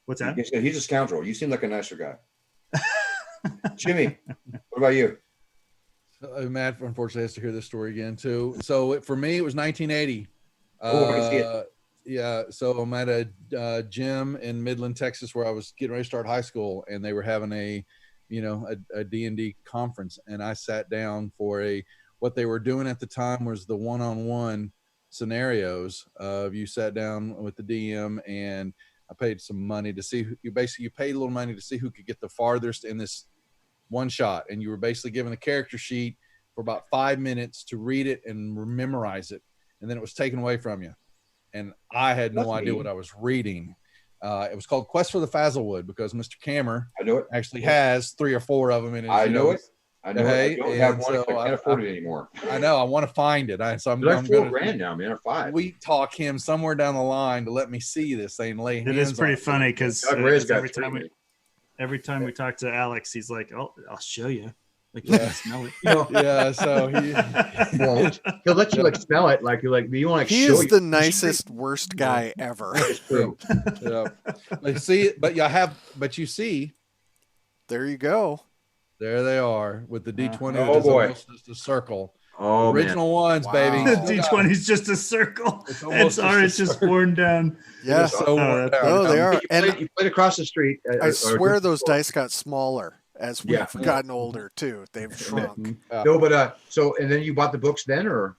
What's that? He's a scoundrel. You seem like a nicer guy. Jimmy, what about you? Matt, unfortunately, has to hear this story again too. So for me, it was 1980. I can see it. Yeah, so I'm at a gym in Midland, Texas, where I was getting ready to start high school, and they were having a D&D conference, and I sat down for what they were doing at the time was the one-on-one scenarios of you sat down with the DM, and I paid some money to see you paid a little money to see who could get the farthest in this one shot, and you were basically given a character sheet for about 5 minutes to read it and memorize it, and then it was taken away from you. And I had no idea what I was reading. It was called Quest for the Fazelwood because Mr. Kammer actually has 3 or 4 of them in his. I know it. I don't have one. So I can't afford it anymore. I know. I want to find it. I'm like $4,000 now, man, or 5. We talk him somewhere down the line to let me see this thing. It is pretty funny because every time we talk to Alex, he's like, "Oh, I'll show you." Like, you can smell it. Yeah, so he won't. He'll let you smell it. Like, you want to he show is the nicest, worst guy ever. It's true. Yeah. But you see, there you go. There they are with the D20. Oh boy, just a circle. Oh, original ones, baby. The D20 is just a circle. It's ours just worn down. Yeah. They are. You played across the street. I swear those dice got smaller as we've gotten older too. They've shrunk. No, but and then you bought the books then, or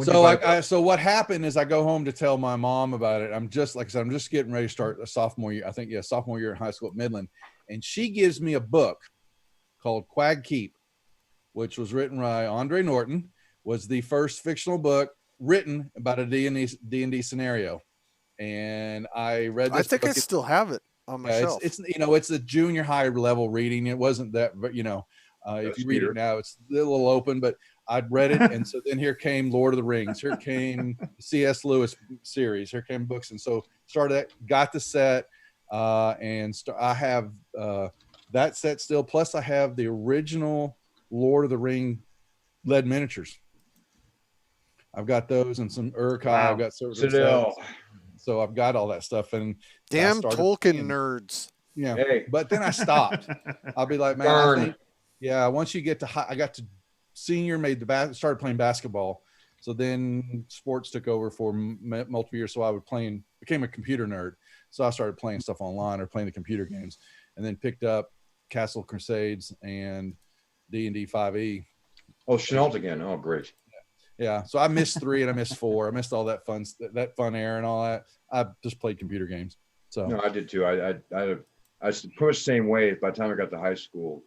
so what happened is I go home to tell my mom about it. I'm just getting ready to start a sophomore year. I think sophomore year in high school at Midland, and she gives me a book called Quag Keep, which was written by Andre Norton. Was the first fictional book written about a D&D scenario, and I read this. I think I still have it on my shelf. It's a junior high level reading. It wasn't that, but if you read it now, it's a little open, but I'd read it. And so then here came Lord of the Rings. Here came the C.S. Lewis series. Here came books. And so got the set. I have that set still. Plus I have the original Lord of the Ring lead miniatures. I've got those and some Urkai. Wow. I've got certain stuff. So I've got all that stuff. And damn Tolkien nerds. Yeah. Hey. But then I stopped. I'll be like, man, once you get to I got to senior, started playing basketball. So then sports took over for multiple years. So I became a computer nerd. So I started playing stuff online or playing the computer games, and then picked up Castle Crusades and D&D 5e. Oh, Chenault again. Oh, great. Yeah. So I missed 3 and I missed 4. I missed all that fun era and all that. I just played computer games. So no, I did too. I was pretty much the same way. By the time I got to high school,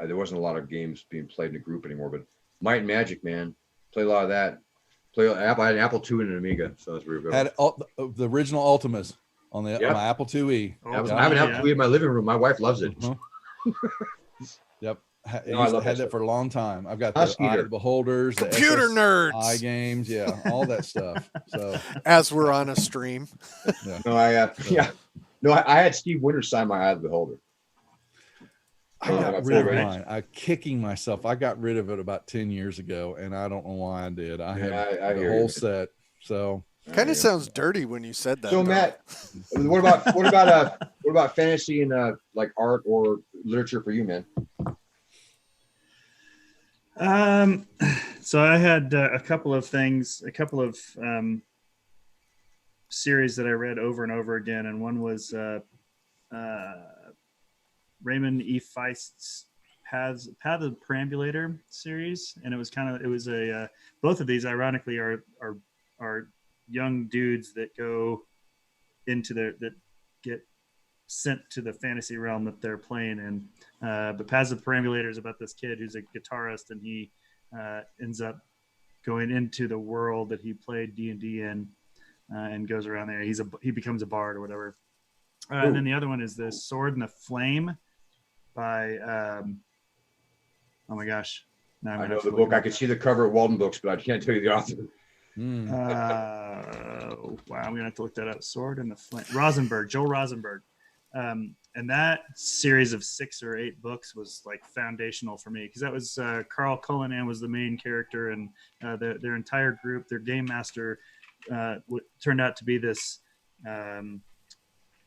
there wasn't a lot of games being played in a group anymore. But Might and Magic, man, play a lot of that. I had an Apple II and an Amiga, so that's really good. Had the original Ultimas on my Apple IIe. I have an Apple II in my living room. My wife loves it. Yep. I had that for a long time. I've got the Skeeter. Eye of the Beholders, the Computer nerds, eye games, yeah, all that stuff. So as we're on a stream. Yeah. No, I had Steve Winter sign my Eye of the Beholder. I got rid of mine. I'm kicking myself. I got rid of it about 10 years ago, and I don't know why I did. I had the whole set. So kind of sounds dirty when you said that. So though. Matt, what about fantasy and like art or literature for you, man? So I had a couple of series that I read over and over again, and one was Raymond E. Feist's Path of the Perambulator series, and it was both of these ironically are young dudes that go into that get sent to the fantasy realm that they're playing in. But Paths of the Perambulator is about this kid who's a guitarist, and he ends up going into the world that he played D&D in, and goes around there. He becomes a bard or whatever. And then the other one is the Sword and the Flame by oh my gosh. Now I know the book. I could see the cover at Walden Books, but I can't tell you the author. Wow, I'm gonna have to look that up. Sword and the Flame. Joel Rosenberg. And that series of 6 or 8 books was like foundational for me, because that was Carl Cullinan was the main character, and their entire group, their game master, turned out to be this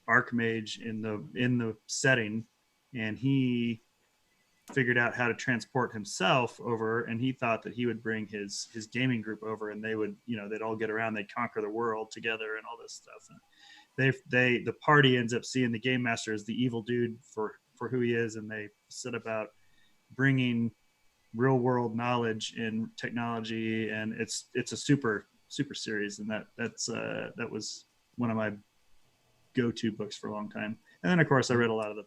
archmage in the setting, and he figured out how to transport himself over, and he thought that he would bring his gaming group over, and they would, they'd all get around, they'd conquer the world together and all this stuff. And the party ends up seeing the game master as the evil dude for who he is, and they set about bringing real world knowledge and technology, and it's a super series, and that was one of my go-to books for a long time. And then of course I read a lot of the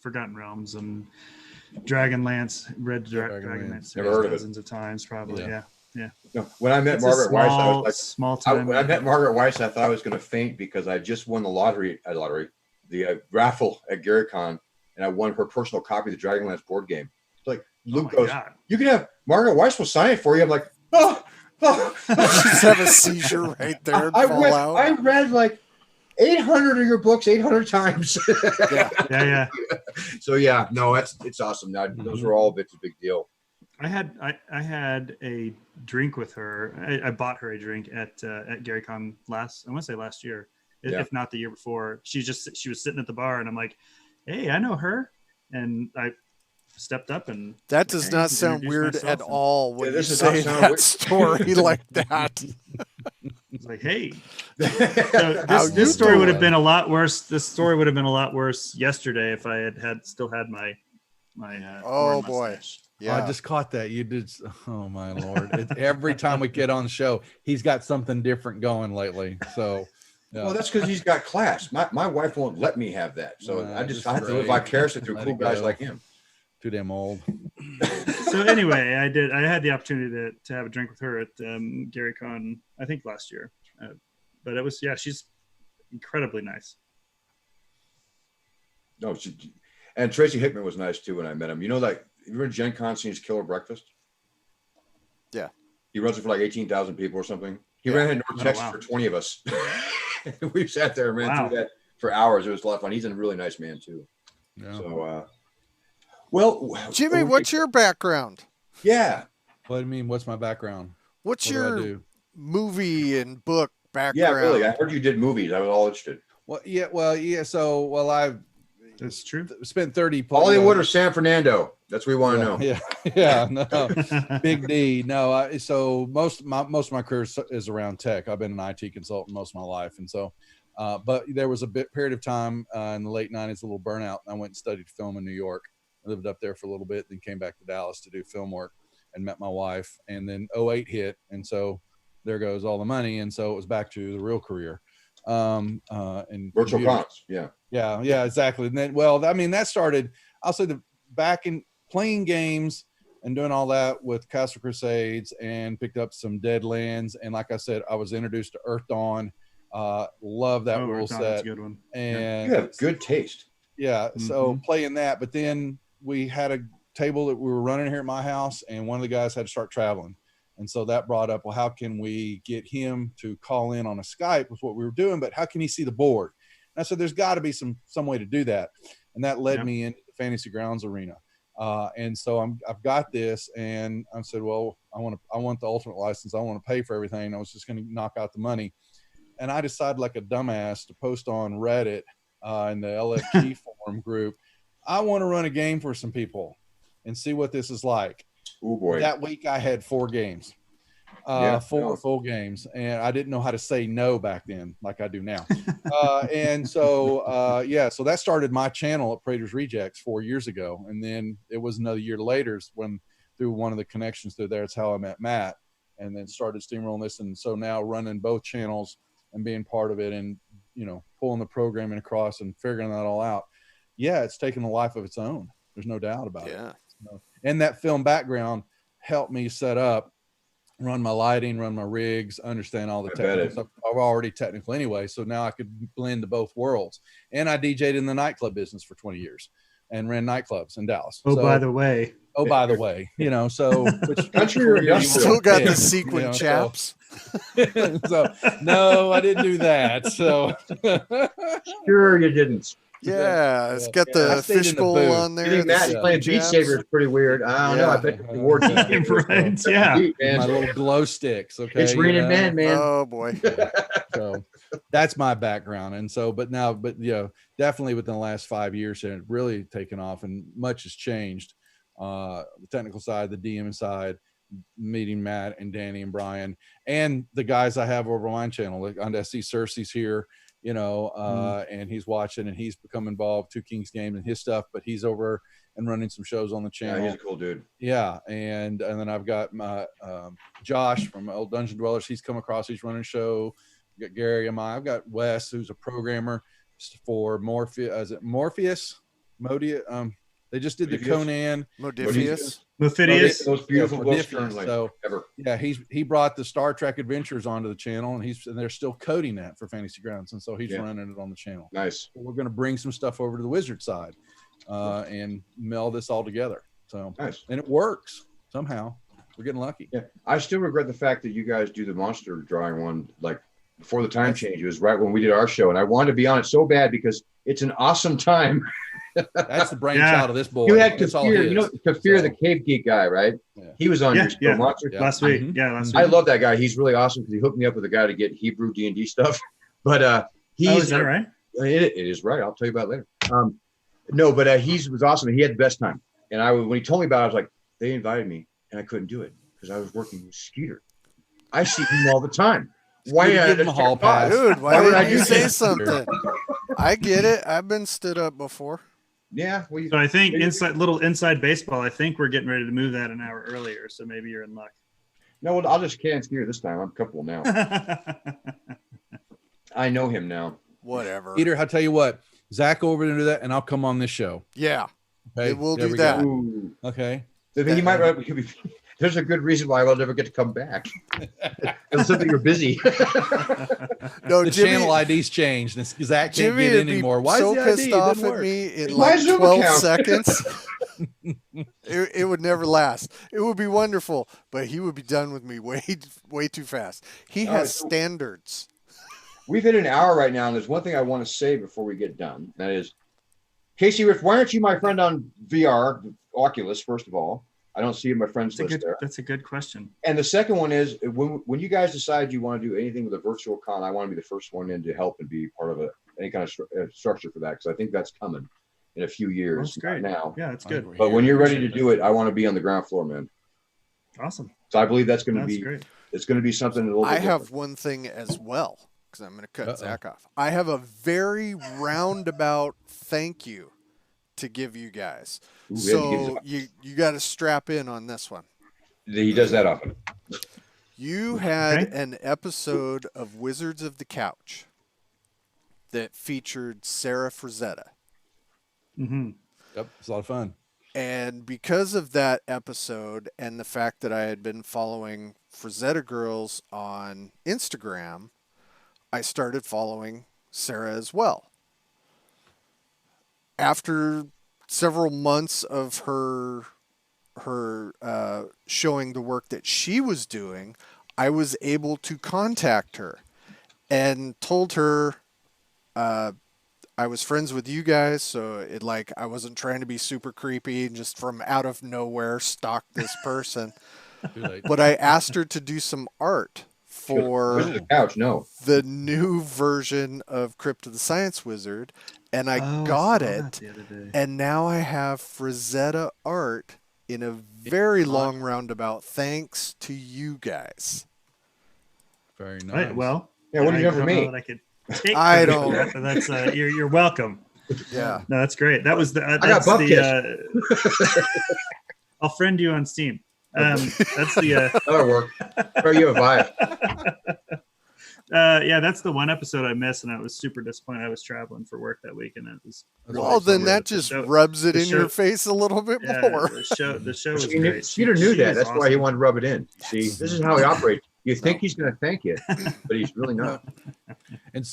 Forgotten Realms and Dragonlance. Read Dragonlance dozens of times, probably. Yeah. No, when I met Margaret Weiss, I was like, small time. When I met Margaret Weiss, I thought I was going to faint because I just won the raffle at GaryCon, and I won her personal copy of the Dragonlance board game. It's like Luke goes, God. You can have Margaret Weiss will sign it for you. I'm like, Just have a seizure right there. I read like 800 of your books 800 times. Yeah. So it's awesome. Now those were all a big deal. I had a drink with her. I bought her a drink at GaryCon last year, if not the year before. She was sitting at the bar, and I'm like, "Hey, I know her," and I stepped up and that does not sound weird at all when you say that weird. Story like that. It's like, hey, this story would have been a lot worse. This story would have been a lot worse yesterday if I had still had my oh boy. mustache. Yeah, I just caught that. You did. Oh my Lord! Every time we get on the show, he's got something different going lately. So, yeah. Well, that's because he's got class. My wife won't let me have that, so I have to live vicariously through cool guys like him. Too damn old. So anyway, I had the opportunity to have a drink with her at GaryCon, I think last year, but it was she's incredibly nice. No, and Tracy Hickman was nice too when I met him. You know that. You remember Jen Constantine's Killer Breakfast? Yeah. He runs it for like 18,000 people or something. He ran in North Texas for 20 of us. We sat there and ran through that for hours. It was a lot of fun. He's a really nice man too. Yeah. So, well, Jimmy, what's your background? Yeah. What do you mean? What's my background? What's your movie and book background? Yeah, really. I heard you did movies. I was all interested. Well, yeah. So, I've That's true. Spent 30. Hollywood or San Fernando? That's what we want to know. Yeah, no, Big D. No, so most of my career is around tech. I've been an IT consultant most of my life, and so, but there was a period of time in the late '90s, a little burnout, and I went and studied film in New York. I lived up there for a little bit, then came back to Dallas to do film work, and met my wife. And then '08 hit, and so there goes all the money, and so it was back to the real career. And Virtual cons, yeah, exactly. And then, well, I mean, that started. I'll say back in playing games and doing all that with Castle Crusades, and picked up some Deadlands. And like I said, I was introduced to Earth Dawn. Love that rule set. That's a good one. And you have good taste. Yeah. So playing that, but then we had a table that we were running here at my house, and one of the guys had to start traveling. And so that brought up, well, how can we get him to call in on a Skype with what we were doing, but how can he see the board? And I said, there's got to be some way to do that. And that led me into the Fantasy Grounds arena. And so I've got this, and I said, well, I want the ultimate license. I want to pay for everything. I was just going to knock out the money. And I decided, like a dumbass, to post on Reddit in the LFG forum group, I want to run a game for some people and see what this is like. Oh boy. That week I had 4 games. Four full games, and I didn't know how to say no back then like I do now. And so so that started my channel at Prater's Rejects 4 years ago. And then it was another year later when, through one of the connections through there, it's how I met Matt, and then started steamrolling this. And so now running both channels and being part of it, and pulling the programming across and figuring that all out. Yeah, it's taken a life of its own. There's no doubt about it. And that film background helped me set up, run my lighting, run my rigs, understand all the technical stuff. I'm already technical anyway, so now I could blend to both worlds. And I DJ'd in the nightclub business for 20 years and ran nightclubs in Dallas. By the way, so which country you still got the sequin chaps. So no, I didn't do that. So sure you didn't. Yeah, it's got the fishbowl on there. You think Matt playing Beat Saber is pretty weird? I don't know. I bet the word my little glow sticks. Okay, it's raining man. Oh boy. So that's my background, and so, but definitely within the last 5 years, it really taken off, and much has changed. The technical side, the DM side, meeting Matt and Danny and Brian, and the guys I have over my channel. Like, I see Cersei's here. And he's watching, and he's become involved, Two Kings Games and his stuff, but he's over and running some shows on the channel. Yeah, he's a cool dude. Yeah. And then I've got my Josh from Old Dungeon Dwellers. He's come across, he's running a show. I've got Gary and I've got Wes, who's a programmer for Morpheus. They just did the Conan. Modifius. Mephidius. Most beautiful books currently ever. Yeah, he brought the Star Trek Adventures onto the channel, and they're still coding that for Fantasy Grounds, and so he's running it on the channel. Nice. So we're going to bring some stuff over to the Wizard side, and meld this all together. So nice, and it works somehow. We're getting lucky. Yeah, I still regret the fact that you guys do the monster drawing one like before the time change. It was right when we did our show, and I wanted to be on it so bad because it's an awesome time. That's the brainchild of this boy. You had Kafir, Kafir, the Cave Geek guy, right? Yeah. He was on your show, Monster. Last week. Yeah, last week. I love that guy. He's really awesome because he hooked me up with a guy to get Hebrew D&D stuff. But is that right? It is right. I'll tell you about it later. No, but he was awesome, and he had the best time. And when he told me about it, I was like, they invited me, and I couldn't do it because I was working with Skeeter. I see him all the time. Why give him a hall pass? Dude, why didn't you say something? I get it. I've been stood up before. Yeah. So I think inside baseball, I think we're getting ready to move that an hour earlier. So maybe you're in luck. No, well, I'll just can Skeeter this time. I'm comfortable now. I know him now. Whatever. Peter, I'll tell you what. Zach over to do that, and I'll come on this show. Yeah. Okay. We'll do that. Ooh. Okay. So then there's a good reason why I will never get to come back. It's something you're busy. No, the channel ID's changed. Zach can't get in anymore. Why so is the pissed ID? off at me in like 12 seconds. It would never last. It would be wonderful, but he would be done with me way too fast. He has standards. We've hit an hour right now, and there's one thing I want to say before we get done. That is, Casey Riff, why aren't you my friend on VR, Oculus, first of all? I don't see my friends list there. That's a good question. And the second one is, when you guys decide you want to do anything with a virtual con, I want to be the first one in to help and be part of any kind of structure for that, because I think that's coming. in a few years. That's great. Now. Yeah, that's good. But when you're ready to Appreciate do it, I want to be on the ground floor, man. Awesome. So I believe that's going to That's be great. it's going to be something a little bit I have different. one thing as well, because I'm going to cut Uh-oh. Zach off. I have a very roundabout thank you to give you guys. Ooh, yeah, So you got to strap in on this one. he does that often. You had Okay. an episode of Wizards of the Couch that featured Sarah Frazetta. Mm-hmm. Yep, it's a lot of fun. And because of that episode and the fact that I had been following Frazetta Girls on Instagram, I started following Sarah as well. After several months of her showing the work that she was doing, I was able to contact her and told her I was friends with you guys, so I wasn't trying to be super creepy and just from out of nowhere stalk this person. Too late. But I asked her to do some art for Wizard of the Couch, no. the new version of Crypt of the Science Wizard, and I Oh, got saw that it. the other day. And now I have Frazetta art in a very long roundabout thanks to you guys. Very nice. Right. Well, Yeah, what do you I got for don't me? know that I could take I credit for don't- that, but that's you're welcome. Yeah. No, that's great. That was the got that's butt the I'll friend you on Steam. That's the That'll work. Throw you a vibe. yeah, that's the one episode I missed, and I was super disappointed. I was traveling for work that week, and it was really Well, then bummer, that but the just show- rubs it the in show- your face a little bit yeah, more. the show was He knew, great. Skeeter knew She that. was That's why he awesome. wanted to rub it in. See, this is how he operates. You think he's going to thank you, but he's really not. And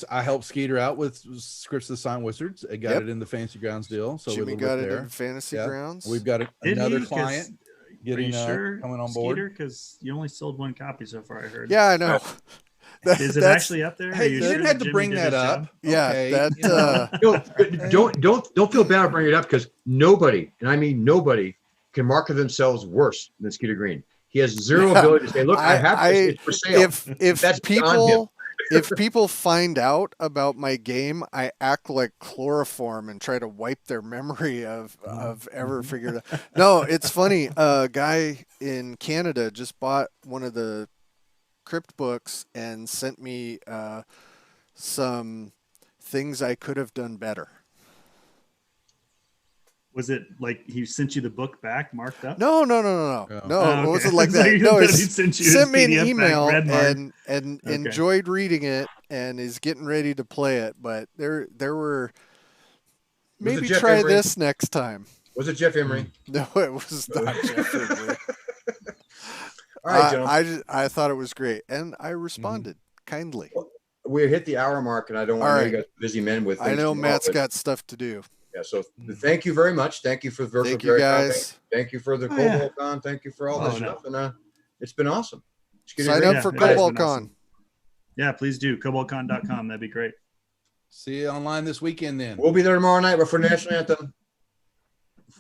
I helped Skeeter out with Scripts of the Silent Wizards. I got Yep. it in the Fancy Grounds deal. So Jimmy we're got it there. in Fantasy Yeah. Grounds. We've got Did another he? 'Cause- client Are getting you sure, coming on board. Because you only sold one copy so far. I heard. Yeah, I know. Is it That's- actually up there? Are Hey, you sure didn't have to Jimmy bring did that his up. job? Yeah, Okay, that you know. Don't feel bad bringing it up because nobody, and I mean nobody, can market themselves worse than Skeeter Green. He has zero Yeah. ability to say, "Look, I have this. It's for sale." If That's beyond if people find out about my game, I act like chloroform and try to wipe their memory of ever figured out. No, it's funny. A guy in Canada just bought one of the crypt books and sent me some things I could have done better. Was it like he sent you the book back marked up? No. Oh. No, Oh, it okay. wasn't like So that. you No, said he he sent you his sent me an PDF back, email red mark. and Okay. enjoyed reading it and is getting ready to play it. But there were Was it maybe Jeff try Emery? this next time. Was it Jeff Emery? No, it was not Jeff Emery. All right, gentlemen. I thought it was great, and I responded kindly. We hit the hour mark, and I don't want All to right. you guys busy men with. I things know tomorrow, Matt's but- got stuff to do. Yeah, so thank you very much. Thank you for the virtual Thank you, Very guys. Thank you for the Oh, yeah. Cobalt Con. Thank you for all this Oh, no. stuff, and it's been awesome. Skeeter Sign Green, up for Yeah, it has Cobalt been Con. awesome. Yeah, please do. CobaltCon.com. That'd be great. See you online this weekend then. We'll be there tomorrow night before National Anthem.